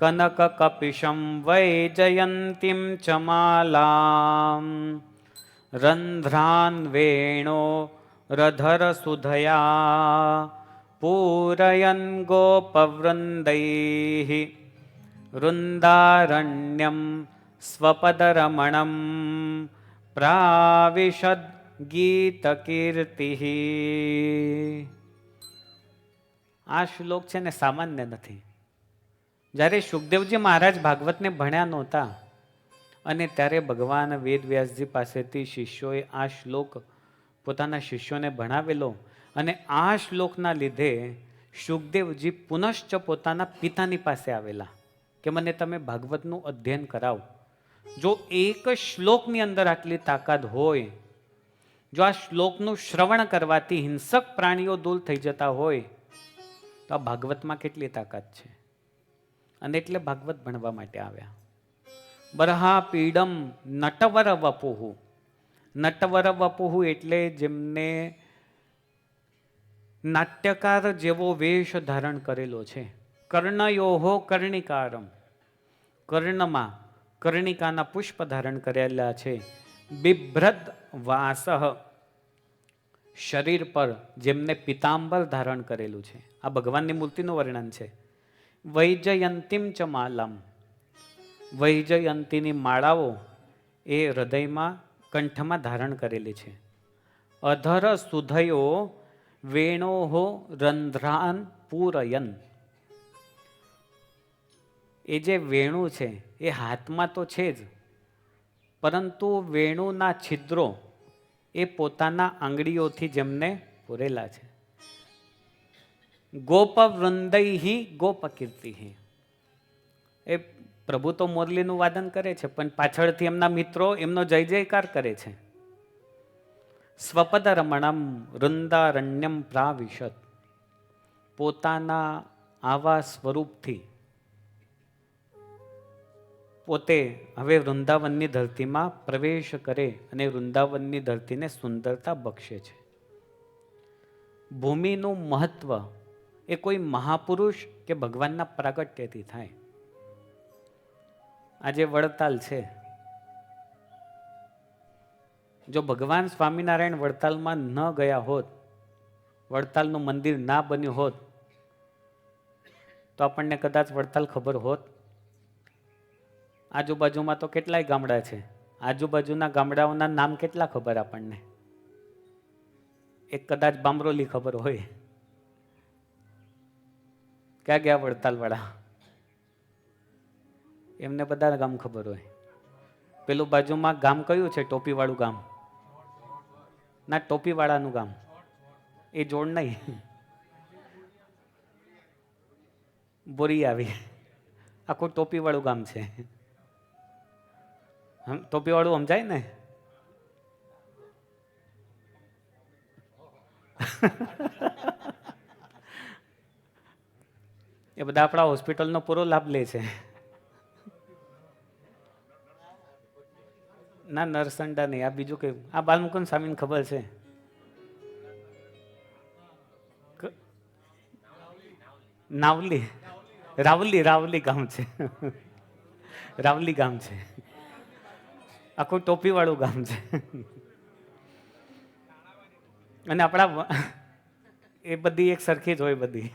કનક કપિશમ વૈજયંતીમ ચ માલામ રંધ્રાન વેણો રધર સુધયા પૂરયન ગોપવૃંદૈઃ વૃંદારણ્યમ સ્વપદરમણમ પ્રાવિશદ ગીતકીર્તિઃ. આ શ્લોક છે ને સામાન્ય નથી. જ્યારે સુખદેવજી મહારાજ ભાગવતને ભણ્યા નહોતા અને ત્યારે ભગવાન વેદવ્યાસજી પાસેથી શિષ્યોએ આ શ્લોક પોતાના શિષ્યોને ભણાવેલો અને આ શ્લોકના લીધે સુખદેવજી પુનશ્ચ પોતાના પિતાની પાસે આવેલા કે મને તમે ભાગવતનું અધ્યયન કરાવો. જો એક શ્લોકની અંદર આટલી તાકાત હોય જો આ શ્લોકનું શ્રવણ કરવાથી હિંસક પ્રાણીઓ દૂર થઈ જતા હોય તો આ ભાગવતમાં કેટલી તાકાત છે. અને એટલે ભાગવત ભણવા માટે આવ્યા. બરહા પીડમ નટવર વપુહુ. નટવર વપુહુ એટલે જેમને નાટ્યકાર જેવો વેશ ધારણ કરેલો છે. કર્ણયોહો કર્ણિકારમ. કર્ણમાં કર્ણિકાના પુષ્પ ધારણ કરેલા છે. બિભ્રદ વાસહ. શરીર પર જેમને પિતાંબર ધારણ કરેલું છે. આ ભગવાનની મૂર્તિનું વર્ણન છે. વૈજયંતીમ ચ માલમ. વૈજયંતીની માળાઓ એ હૃદયમાં કંઠમાં ધારણ કરેલી છે. અધર સુધયો વેણોહો રંધ્રાન પૂરયન. એ જે વેણુ છે એ હાથમાં તો છે જ, પરંતુ વેણુના છિદ્રો એ પોતાના આંગળીઓથી જેમને પૂરેલા છે. ગોપ વૃંદૈહી ગોપ કીર્તિ. એ પ્રભુ તો મોરલીનું વાદન કરે છે, પણ પાછળથી એમના મિત્રો એમનો જય જયકાર કરે છે. સ્વપદ રમણમ વૃંદારણ્યમ પ્રાવિશત. પોતાના આવા સ્વરૂપથી પોતે હવે વૃંદાવનની ધરતીમાં પ્રવેશ કરે અને વૃંદાવનની ધરતીને સુંદરતા બક્ષે છે. ભૂમિનું મહત્વ એ કોઈ મહાપુરુષ કે ભગવાનના પ્રાગટ્યથી થાય. આજે વડતાલ છે, જો ભગવાન સ્વામિનારાયણ વડતાલમાં ન ગયા હોત, વડતાલનું મંદિર ના બન્યું હોત, તો આપણને કદાચ વડતાલ ખબર હોત. આજુબાજુમાં તો કેટલાય ગામડા છે, આજુબાજુના ગામડાઓના નામ કેટલા ખબર આપણને? એક કદાચ બામરોલી ખબર હોય. ક્યાં ગયા વડતાલ વાળા? એમને બધા ગામ ખબર હોય. પેલું બાજુમાં ગામ કયું છે? ટોપી વાળું ગામ ના, ટોપી વાળાનું ગામ એ જોડ નહીં, બોરી આવી આખું ટોપી વાળું ગામ છે. ટોપી વાળું સમજાય ને? એ બધા આપણા હોસ્પિટલનો પૂરો લાભ લે છે. ના, નરસંડા નહીં, આ બીજું કયું? આ બાલમુકુંદ સ્વામીને ખબર છે. નાવલી, રાવલી, રાવલી ગામ છે. રાવલી ગામ છે, આખું ટોપી વાળું ગામ છે. અને આપણા એ બધી એક સરખી જ હોય બધી.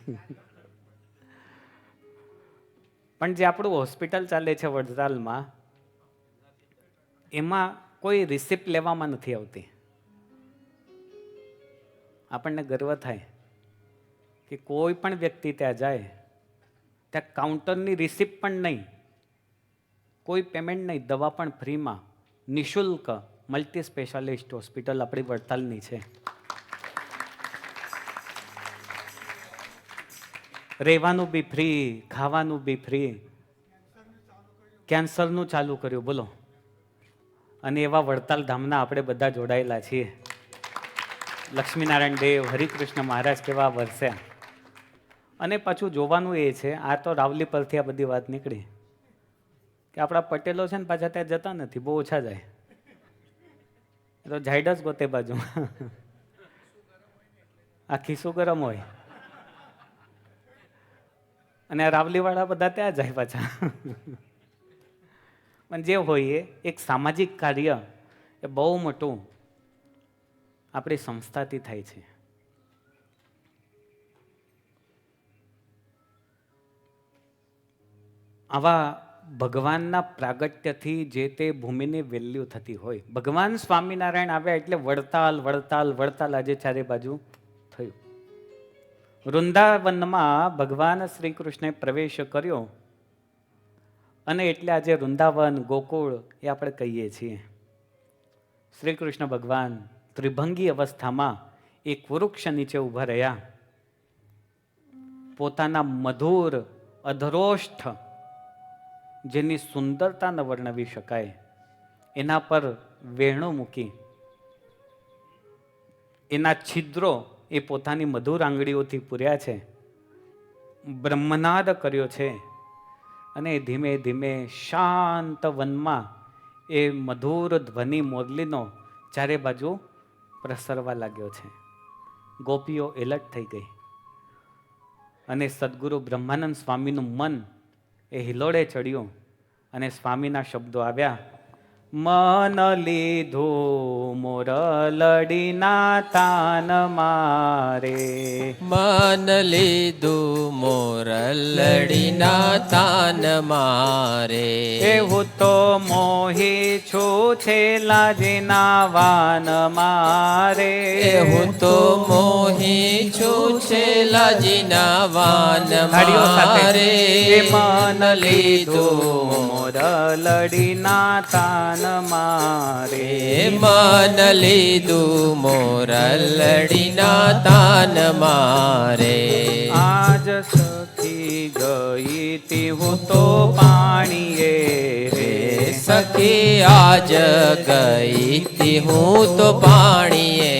પણ જે આપણું હોસ્પિટલ ચાલે છે વડતાલમાં, એમાં કોઈ રિસિપ્ટ લેવામાં નથી આવતી. આપણને ગર્વ થાય કે કોઈ પણ વ્યક્તિ ત્યાં જાય, ત્યાં કાઉન્ટરની રિસિપ્ટ પણ નહીં, કોઈ પેમેન્ટ નહીં, દવા પણ ફ્રીમાં, નિઃશુલ્ક મલ્ટી સ્પેશિયાલિસ્ટ હોસ્પિટલ આપણી વડતાલની છે. રહેવાનું બી ફ્રી, ખાવાનું બી ફ્રી, કેન્સરનું ચાલુ કર્યું, બોલો. અને એવા વડતાલ ધામના આપણે બધા જોડાયેલા છીએ. લક્ષ્મીનારાયણ દેવ, હરિકૃષ્ણ મહારાજ કેવા વરસ્યા. અને પાછું જોવાનું એ છે, આ તો રાવલી પરથી આ બધી વાત નીકળી કે આપણા પટેલો છે ને પાછા ત્યાં જતા નથી, બહુ ઓછા જાય. એ તો ઝાયડ જ ગોતે બાજુ, આ ખિસ્સું ગરમ હોય. અને આ રાવલીવાળા બધા ત્યાં જાય પાછા. પણ જે હોય એક સામાજિક કાર્ય એ બહુ મોટું આપણી સંસ્થાથી થાય છે. આવા ભગવાનના પ્રાગટ્યથી જે તે ભૂમિની વેલ્યુ થતી હોય. ભગવાન સ્વામિનારાયણ આવ્યા એટલે વડતાલ, વડતાલ, વડતાલ આજે ચારે બાજુ થયું. વૃંદાવનમાં ભગવાન શ્રી કૃષ્ણે પ્રવેશ કર્યો અને એટલે આજે વૃંદાવન, ગોકુળ એ આપણે કહીએ છીએ. શ્રી કૃષ્ણ ભગવાન ત્રિભંગી અવસ્થામાં એક વૃક્ષ નીચે ઊભા રહ્યા. પોતાના મધુર અધરોષ્ઠ, જેની સુંદરતા ન વર્ણવી શકાય, એના પર વેણુ મૂકી એના છિદ્રો એ પોતાની મધુર આંગળીઓથી પૂર્યા છે, બ્રહ્મનાદ કર્યો છે, અને ધીમે ધીમે શાંત વનમાં એ મધુર ધ્વનિ મોરલીનો ચારે બાજુ પ્રસરવા લાગ્યો છે. ગોપીઓ એલર્ટ થઈ ગઈ અને સદગુરુ બ્રહ્માનંદ સ્વામીનું મન એ હિલોળે ચડ્યું અને સ્વામીના શબ્દો આવ્યા, મન લીધું મોરલડીના તાન મારે, મન લીધું મોરલડીના તાન મારે, હું તો મોહી છું છેલાજીના વાન મારે, હું તો મોહી છું છેલાજીના વાન તાળીઓ સાથે. મારે, મન લીધું મોરલડીના તાન મારે, મન લીધું મોરલડીના તાન મારે, આજ સખી ગઈ તી હું તો પાણીએ રે, સખી આજ ગઈ તી હું તો પાણીએ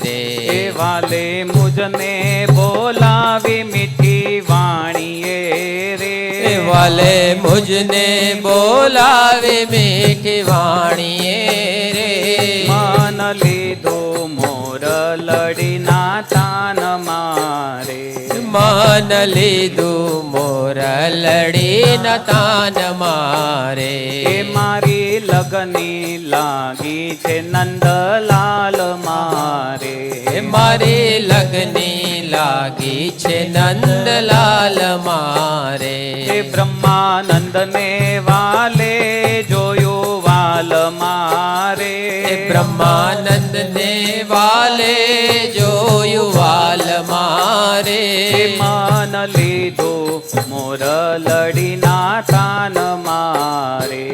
રે, એ વાલે મુજને બોલાવી મીઠી વાણીએ રે, વાલે મુજને બોલાવે મીઠી વાણીએ રે, મન લીધો મોરલડીના તાન મારે, મન લીધું મોરલડીના તાન મારે, એ મારી લગની લાગી છે નંદલાલ મારે, મારી લગની લાગી છે નંદલાલ મારે, એ બ્રહ્માનંદને વાલે જોયું વાલ મારે, બ્રહ્માનંદને વાલે જોયું વાલ મારે, મન લીધું મોરલડીના તાન મારે,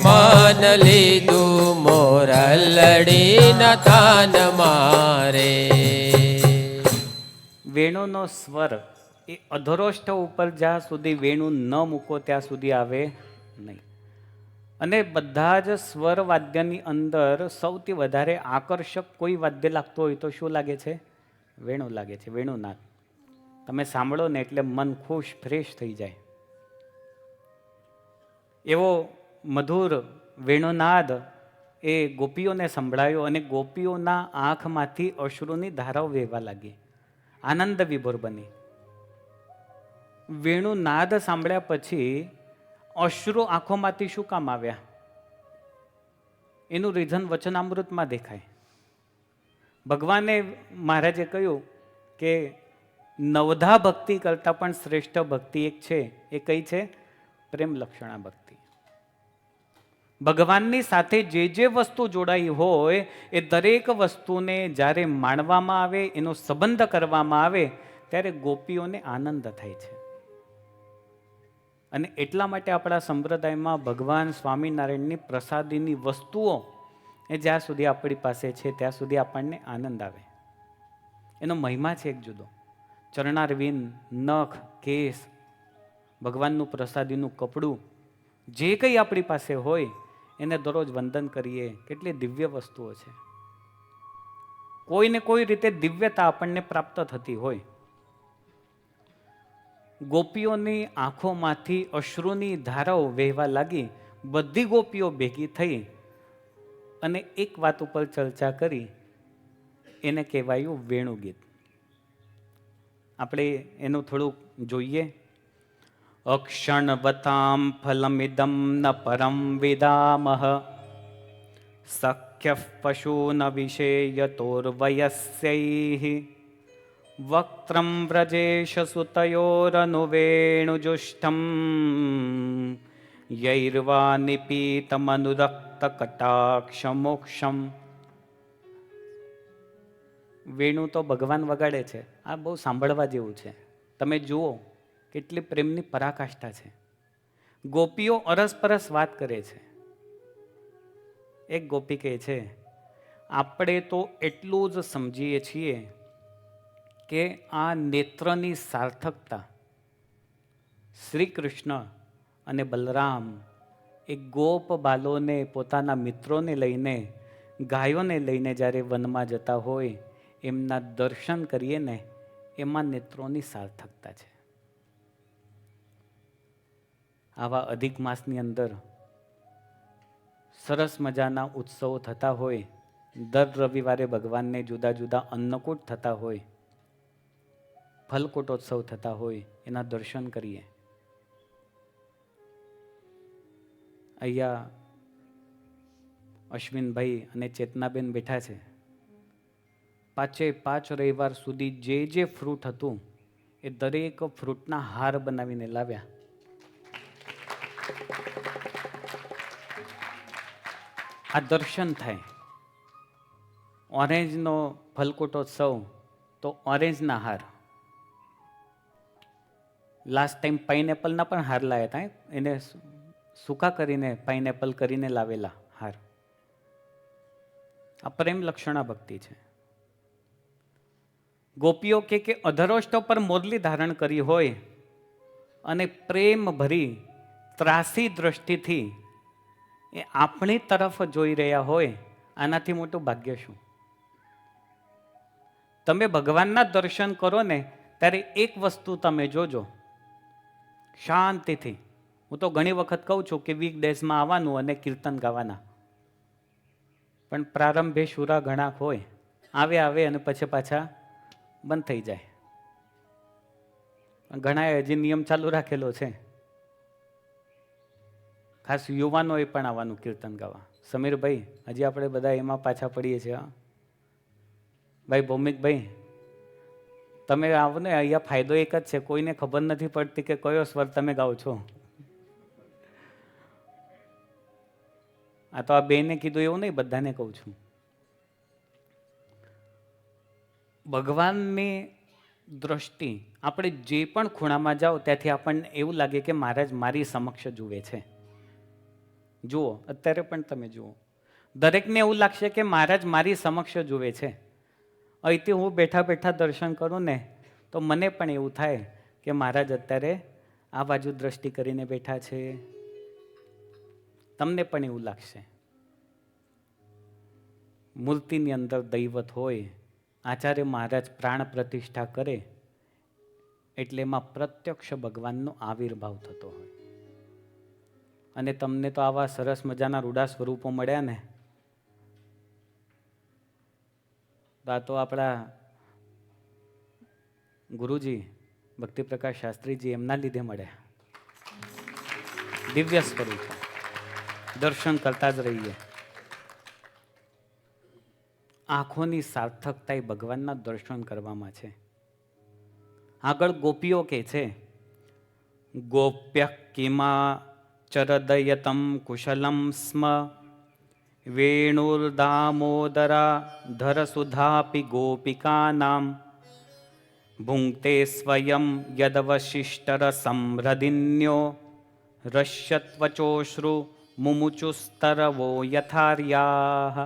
મન લીધું મોરલડીના તાન મારે. વેણુનો સ્વર એ અધરોષ્ઠ ઉપર જ્યાં સુધી વેણુ ન મૂકો ત્યાં સુધી આવે નહીં. અને બધા જ સ્વર વાદ્યની અંદર સૌથી વધારે આકર્ષક કોઈ વાદ્ય લાગતું હોય તો શું લાગે છે? વેણુ લાગે છે, વેણુનાદ. તમે સાંભળો ને એટલે મન ખુશ ફ્રેશ થઈ જાય. એવો મધુર વેણુનાદ એ ગોપીઓને સંભળાયો અને ગોપીઓના આંખમાંથી અશ્રુની ધારાઓ વહેવા લાગી, આનંદ વિભોર બની. વેણુનાદ સાંભળ્યા પછી અશ્રુ આંખોમાંથી શું કામ આવ્યા? એનું રીઝન વચનામૃતમાં દેખાય. ભગવાને મહારાજે કહ્યું કે નવધા ભક્તિ કરતાં પણ શ્રેષ્ઠ ભક્તિ એક છે. એ કઈ છે? પ્રેમ લક્ષણા ભક્તિ. ભગવાનની સાથે જે જે વસ્તુ જોડાઈ હોય એ દરેક વસ્તુને જ્યારે માણવામાં આવે, એનો સંબંધ કરવામાં આવે ત્યારે ગોપીઓને આનંદ થાય છે. અને એટલા માટે આપણા સંપ્રદાયમાં ભગવાન સ્વામિનારાયણની પ્રસાદીની વસ્તુઓ એ જ્યાં સુધી આપણી પાસે છે ત્યાં સુધી આપણને આનંદ આવે. એનો મહિમા છે એક જુદો. ચરણારવિંદ, નખ, કેસ, ભગવાનનું પ્રસાદીનું કપડું, જે કંઈ આપણી પાસે હોય એને દરરોજ વંદન કરીએ. કેટલી દિવ્ય વસ્તુઓ છે. કોઈને કોઈ રીતે દિવ્યતા આપણને પ્રાપ્ત થતી હોય. ગોપીઓની આંખોમાંથી અશ્રુની ધારાઓ વહેવા લાગી. બધી ગોપીઓ ભેગી થઈ અને એક વાત ઉપર ચર્ચા કરી. એને કહેવાયું વેણુગીત. આપણે એનું થોડુંક જોઈએ. અક્ષણવતામ ફલમિદમ ન પરમ વિદામહ સખ્ય પશૂન વિષેયતોર્વયસ્યૈઃ વક્ત્રમ વ્રજેશ સુતયોરનુવેણુજુષ્ટમ યૈર્વા નિપીતમનુરક્ત કટાક્ષમોક્ષમ. વેણુ તો ભગવાન વગાડે છે. આ બહુ સાંભળવા જેવું છે. તમે જુઓ કેટલી પ્રેમની પરાકાષ્ઠા છે. ગોપીઓ અરસપરસ વાત કરે છે. એક ગોપી કહે છે, આપણે તો એટલું જ સમજીએ છીએ કે આ નેત્રની સાર્થકતા શ્રી કૃષ્ણ અને બલરામ એ ગોપ બાલોને, પોતાના મિત્રોને લઈને, ગાયોને લઈને જ્યારે વનમાં જતા હોય એમના દર્શન કરીએ ને એમાં નેત્રોની સાર્થકતા છે. આવા અધિક માસની અંદર સરસ મજાના ઉત્સવો થતા હોય, દર રવિવારે ભગવાનને જુદા જુદા અન્નકૂટ થતા હોય, ફલકૂટોત્સવ થતા હોય, એના દર્શન કરીએ. અહીંયા અશ્વિનભાઈ અને ચેતનાબેન બેઠા છે. 5 રવિવાર સુધી જે જે ફ્રૂટ હતું એ દરેક ફ્રૂટના હાર બનાવીને લાવ્યા. આ દર્શન થાય. ઓરેન્જનો ફલકૂટોત્સવ તો ઓરેન્જના હાર. લાસ્ટ ટાઈમ પાઇનેપલના પણ હાર લાવ્યા હતા. એને સૂકા કરીને પાઇનેપલ કરીને લાવેલા હાર. આ પ્રેમ લક્ષણા ભક્તિ છે. ગોપીઓ કે અધરોષ્ટ પર મોરલી ધારણ કરી હોય અને પ્રેમ ભરી ત્રાસી દ્રષ્ટિથી એ આપણી તરફ જોઈ રહ્યા હોય, આનાથી મોટું ભાગ્ય શું? તમે ભગવાનના દર્શન કરો ને ત્યારે એક વસ્તુ તમે જોજો, શાંતિથી. હું તો ઘણી વખત કહું છું કે વીકડેઝમાં આવવાનું અને કીર્તન ગાવાના, પણ પ્રારંભે શુરા ઘણાક હોય, આવે અને પછી પાછા બંધ થઈ જાય. ઘણાએ હજી નિયમ ચાલુ રાખેલો છે, ખાસ યુવાનોએ પણ આવવાનું કીર્તન ગાવા. સમીરભાઈ, હજી આપણે બધા એમાં પાછા પડીએ છીએ. ભાઈ ભૌમિકભાઈ, તમે આવો ને, અહીંયા ફાયદો એક જ છે, કોઈને ખબર નથી પડતી કે કયો સ્વર તમે ગાઓ છો. આ તો આ બેને કીધું એવું નહીં, બધાને કહું છું. ભગવાનની દ્રષ્ટિ, આપણે જે પણ ખૂણામાં જાઓ ત્યાંથી આપણને એવું લાગે કે મહારાજ મારી સમક્ષ જુએ છે. જુઓ, અત્યારે પણ તમે જુઓ, દરેકને એવું લાગશે કે મહારાજ મારી સમક્ષ જુએ છે. અહીંથી હું બેઠા દર્શન કરું ને તો મને પણ એવું થાય કે મહારાજ અત્યારે આ બાજુ દ્રષ્ટિ કરીને બેઠા છે. તમને પણ એવું લાગશે. મૂર્તિની અંદર દૈવત હોય, આચાર્ય મહારાજ પ્રાણ પ્રતિષ્ઠા કરે એટલે એમાં પ્રત્યક્ષ ભગવાનનો આવિર્ભાવ થતો હોય. અને તમને તો આવા સરસ મજાના રૂડા સ્વરૂપો મળ્યા ને, તો આપણા ગુરુજી ભક્તિ પ્રકાશ શાસ્ત્રીજી એમના લીધે મળ્યા. દિવ્ય સ્વરૂપ દર્શન કરતા જ રહીએ. આંખોની સાર્થકતા એ ભગવાનના દર્શન કરવામાં છે. આગળ ગોપીઓ કે છે, ગોપ્ય કિમા ચરદયતમ કુશલમ સ્મ વેણુર્દામોદરા ધરસુધાપી ગોપિકાનામ ભુંક્તે સ્વયં યદવશિષ્ટર સંહૃદિન્યો રશ્યત્વચોશ્રુ મુમુચુસ્તરવો યથાર્યાહ.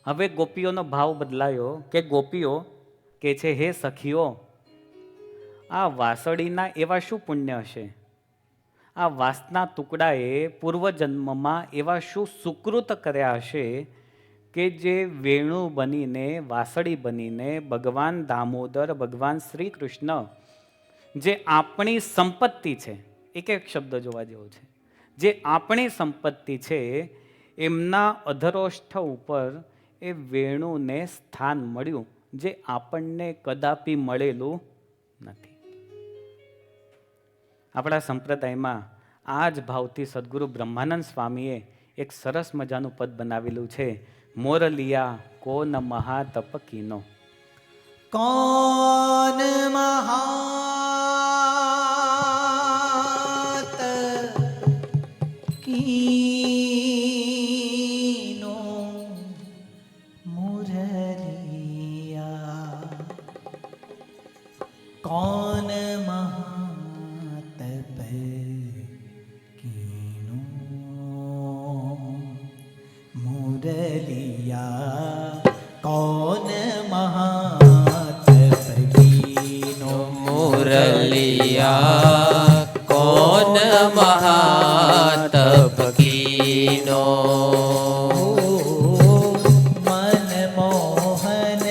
હવે ગોપીઓનો ભાવ બદલાયો કે ગોપીઓ કે છે, હે સખીઓ, આ વાસળીના એવા શું પુણ્ય હશે? આ વાસના ટુકડાએ પૂર્વજન્મમાં એવા શું સુકૃત કર્યા હશે કે જે વેણુ બનીને, વાસળી બનીને ભગવાન દામોદર, ભગવાન શ્રી કૃષ્ણ જે આપણી સંપત્તિ છે, એક શબ્દ જોવા જેવો છે, જે આપણી સંપત્તિ છે, એમના અધરોષ્ઠ ઉપર એ વેણુને સ્થાન મળ્યું જે આપણને કદાપી મળેલું નથી. આપણા સંપ્રદાયમાં આ જ ભાવથી સદગુરુ બ્રહ્માનંદ સ્વામીએ એક સરસ મજાનું પદ બનાવેલું છે, મોરલિયા કોન મહાતપ કીનો. કોન મહાત કીનો મુરલિયા. કોન મહાતપ કીનો મુરલિયા. કોન મહાતપ કીનો મુરલિયા. કોન મહાતપ કીનો મનમોહન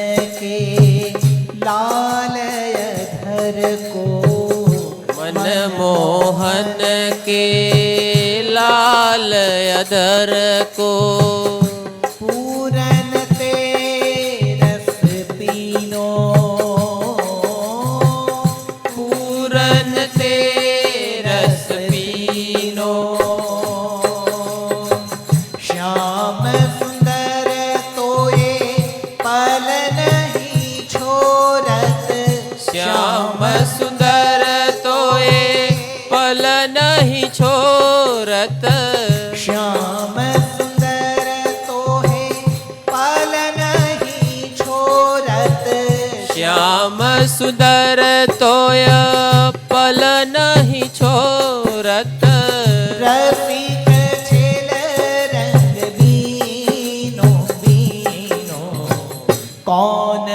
लाल अधर को पूरन ते रस पीनो पूरन ते रस पीनो श्याम सुंदर तोये पल नहीं छोरत श्याम सुंदर तोए पल नहीं छोरत श्याम सुंदर तोहे पल नहीं छोरत श्याम सुंदर तोय पल नहीं छोरत रसिक छेल रंग बीनो बीनो कौन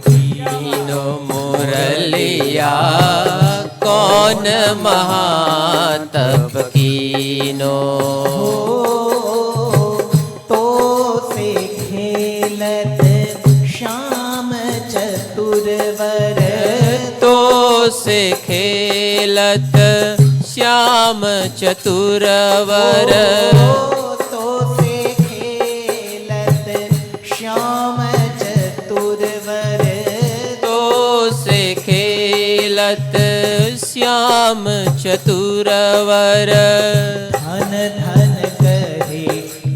कीनो मुरलिया कौन महातप कीनो तो से खेलत श्याम चतुरवर तो से खेलत श्याम चतुरवर तो से खेलत श्याम चतुरवर तो से खेलत श्याम चतुरवर धन धन कहे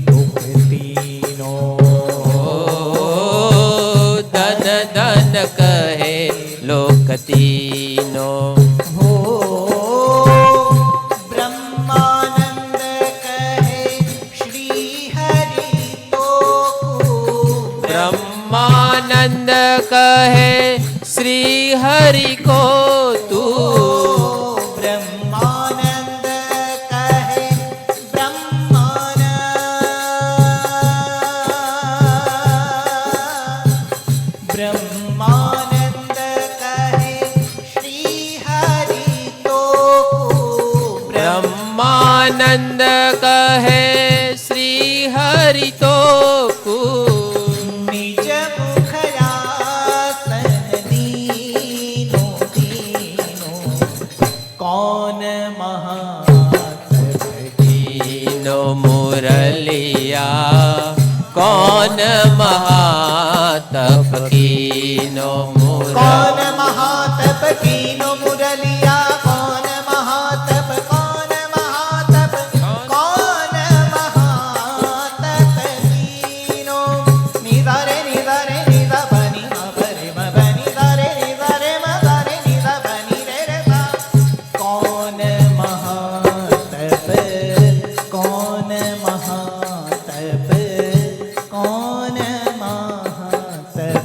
दुख तीनो धन धन कहे लोक तीनो हो ब्रह्मानंद कहे श्री हरि तो ब्रह्मानंद कहे श्री हरि को तू ब्रह्मानंद कहे ब्रह्मानंद कहे श्री हरि तो ब्रह्मानंद कहे श्री हरि तो कू निज मुखयासन दीनो दीनो कौन महातप कीनो मुरलिया कौन महातप कीनो कौन महातप कीनो मुरलिया कौन महातप कौन महातप कौन महातप कीनो निधारे निधारे निधा बनी मबरे मबनी धारे निधारे मधारे निधा बनी रे रे सा कौन महातप कौन महातप कौन महातप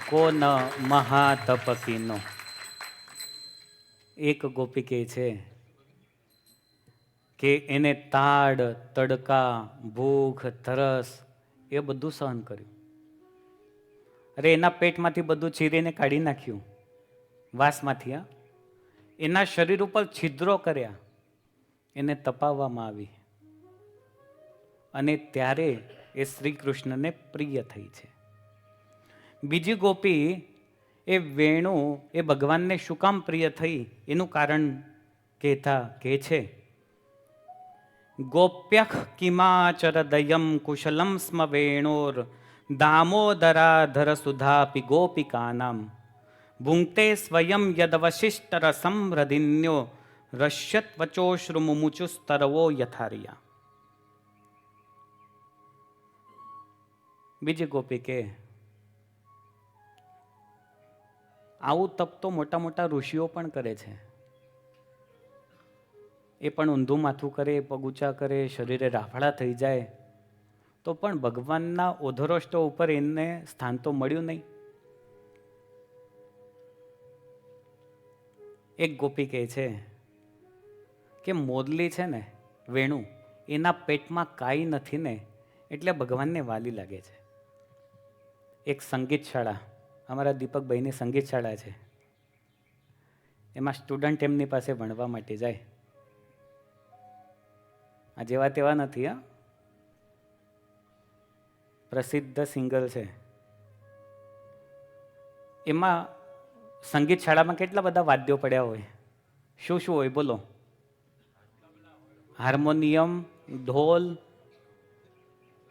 કોન મહાતપકીનો. એક ગોપી કહે છે કે એને તાડ તડકા ભૂખ તરસ એ બધું સહન કર્યું. અરે એના પેટમાંથી બધું ચીરીને કાઢી નાખ્યું વાસમાંથી. એના શરીર ઉપર છિદ્રો કર્યા, એને તપાવવામાં આવી અને ત્યારે એ શ્રી કૃષ્ણને પ્રિય થઈ છે. બીજી ગોપી એ વેણુ એ ભગવાનને શું કામ પ્રિય થઈ એનું કારણ કહેતા કહે છે, ગોપ્યઃ કિમાચર દયમ કુશલમ સ્મ વેણોર દામોદરાધર સુધાપી ગોપિકાનામ ભુંક્તે સ્વયં યદવશિષ્ટ રસમ હૃદિન્યો રશ્યત વચોશ્રુમુચુસ્તરવો યથારિયા. બીજી ગોપી કે આવું તપ તો મોટા મોટા ઋષિઓ પણ કરે છે. એ પણ ઊંધું માથું કરે, પગ ઊંચા કરે, શરીરે રાફડા થઈ જાય, તો પણ ભગવાનના ઓધરોષ્ટો ઉપર એને સ્થાન તો મળ્યું નહીં. એક ગોપી કહે છે કે મોરલી છે ને વેણુ, એના પેટમાં કાંઈ નથી ને એટલે ભગવાનને વાલી લાગે છે. એક સંગીત શાળા, અમારા દીપકભાઈની સંગીત શાળા છે, એમાં સ્ટુડન્ટ એમની પાસે ભણવા માટે જાય. આ જેવા તેવા નથી, હા, પ્રસિદ્ધ સિંગર છે. એમાં સંગીત શાળામાં કેટલા બધા વાદ્યો પડ્યા હોય? શું શું હોય બોલો? હાર્મોનિયમ, ઢોલ,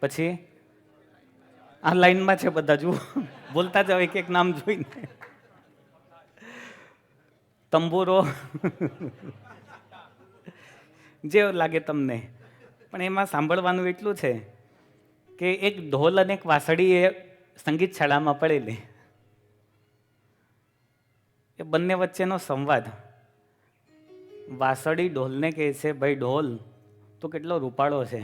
પછી આ લાઈનમાં છે બધા, જુઓ બોલતા જાઓ એક એક નામ જોઈને. તંબુરો, જે લાગે તમને. પણ એમાં સાંભળવાનું એટલું છે કે એક ઢોલ અને એક વાંસળી એ સંગીત શાળામાં પડેલી, એ બંને વચ્ચેનો સંવાદ. વાંસળી ઢોલને કહે છે, ભાઈ ઢોલ તો કેટલો રૂપાળો છે.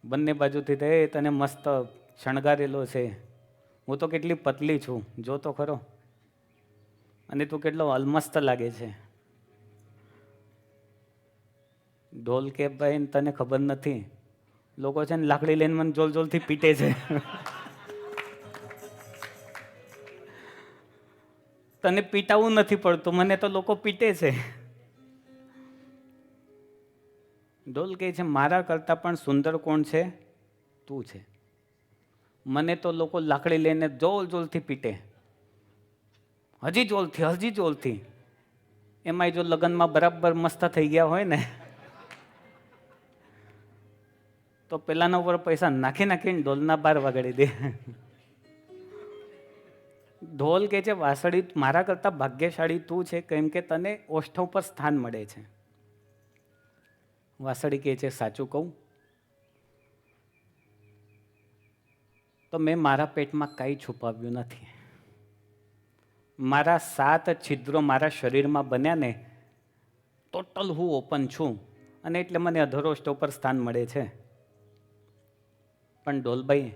બંને બાજુથી તે તને મસ્ત શણગારેલો છે, હું તો કેટલી પતલી છું, જો તો ખરો, અને તું કેટલો અલમસ્ત લાગે છે. ઢોલ કે ભાઈ તને ખબર નથી, લોકો છે ને લાકડી લઈને મને જોલ જોલથી પીટે છે. તને પીટાવું નથી પડતું, મને તો લોકો પીટે છે. ઢોલ કહે છે મારા કરતાં પણ સુંદર કોણ છે? તું છે. મને તો લોકો લાકડી લઈને જોલ જોલથી પીટે, હજી જોલથી. એમાંય જો લગ્નમાં બરાબર મસ્ત થઈ ગયા હોય ને તો પેલાના ઉપર પૈસા નાખી નાખીને ઢોલના બાર વગાડી દે. ઢોલ કે છે વાંસળી મારા કરતા ભાગ્યશાળી તું છે, કેમ કે તને ઓષ્ઠ ઉપર સ્થાન મળે છે. વાંસળી કહે છે સાચું કહું તો મેં મારા પેટમાં કંઈ છુપાવ્યું નથી. મારા 7 છિદ્રો મારા શરીરમાં બન્યા ને, ટોટલ હું ઓપન છું, અને એટલે મને અધરોષ્ઠ ઉપર સ્થાન મળે છે. પણ ઢોલભાઈ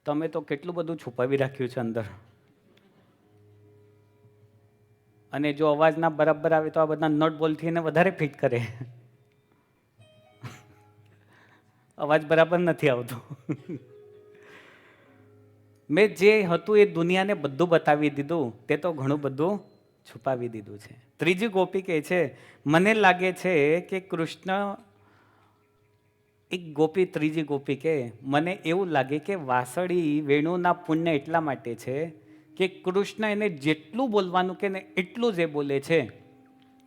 તમે તો કેટલું બધું છુપાવી રાખ્યું છે અંદર, અને જો અવાજ ના બરાબર આવે તો આ બધા નટ બોલથી એને વધારે ફિટ કરે. અવાજ બરાબર નથી આવતો. મેં જે હતું એ દુનિયાને બધું બતાવી દીધું, તે તો ઘણું બધું છુપાવી દીધું છે. ત્રીજી ગોપી કહે છે મને લાગે છે કે કૃષ્ણ, એક ગોપી ત્રીજી ગોપી કે મને એવું લાગે કે વાંસળી વેણુના પુણ્ય એટલા માટે છે કે કૃષ્ણ એને જેટલું બોલવાનું કે ને એટલું જ એ બોલે છે,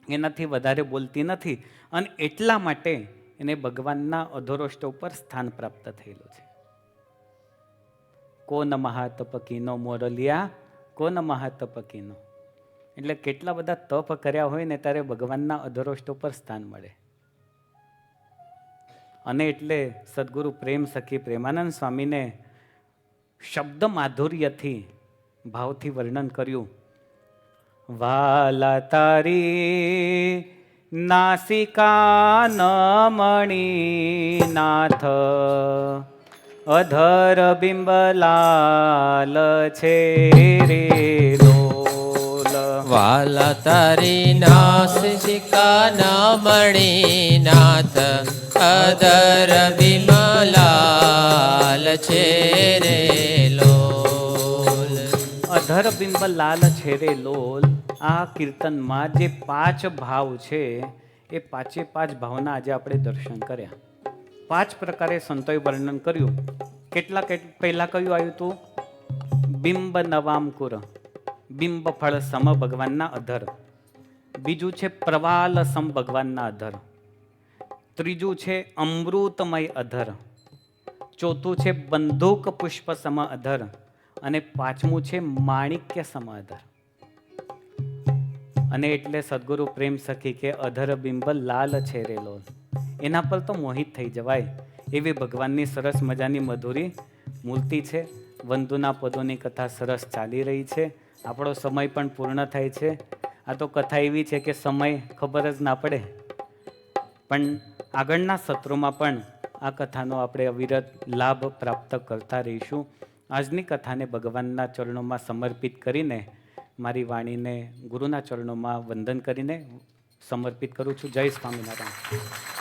એનાથી વધારે બોલતી નથી, અને એટલા માટે એને ભગવાનના અધોરોષ્ઠ ઉપર સ્થાન પ્રાપ્ત થયેલું છે. કોન મહાતપકીનો મોરલિયા, કોન મહાતપકીનો. એટલે કેટલા બધા તપ કર્યા હોય ને ત્યારે ભગવાનના અધોરોષ્ઠ ઉપર સ્થાન મળે. અને એટલે સદગુરુ પ્રેમ સખી પ્રેમાનંદ સ્વામીને શબ્દ માધુર્યથી ભાવથી વર્ણન કર્યું. વાલા તારી નાસિકા નમણી નાથ, અધર બિંબલાલ છે રે લોલ. વાલા તારી નાસિકા નમણી નાથ, અધર બિમલાલ છે રે લોલ. અધર બિંબ લાલ છે રે લોલ. આ કીર્તનમાં જે 5 ભાવ છે એ 5 ભાવના આજે આપણે દર્શન કર્યા. 5 પ્રકારે સંતોએ વર્ણન કર્યું. પહેલા કયું આવ્યું હતું? બિંબ નવામકુર, બિંબ ફળ સમ ભગવાનના અધર. બીજું છે પ્રવાલ સમ ભગવાનના અધર. ત્રીજું છે અમૃતમય અધર. ચોથું છે બંદૂક પુષ્પ સમ અધર. અને 5મું છે માણિક્ય સમ અધર. અને એટલે સદગુરુ પ્રેમ સખી કે અધર બિંબ લાલ છે રે લોલ. એના પર તો મોહિત થઈ જવાય એવી ભગવાનની સરસ મજાની મધુરી મૂર્તિ છે. વંદુના પદોની કથા સરસ ચાલી રહી છે. આપણો સમય પણ પૂર્ણ થાય છે. આ તો કથા એવી છે કે સમય ખબર જ ના પડે. પણ આગળના સત્રોમાં પણ આ કથાનો આપણે અવિરત લાભ પ્રાપ્ત કરતા રહીશું. આજની કથાને ભગવાનના ચરણોમાં સમર્પિત કરીને મારી વાણીને ગુરુના ચરણોમાં વંદન કરીને સમર્પિત કરું છું. જય સ્વામિનારાયણ.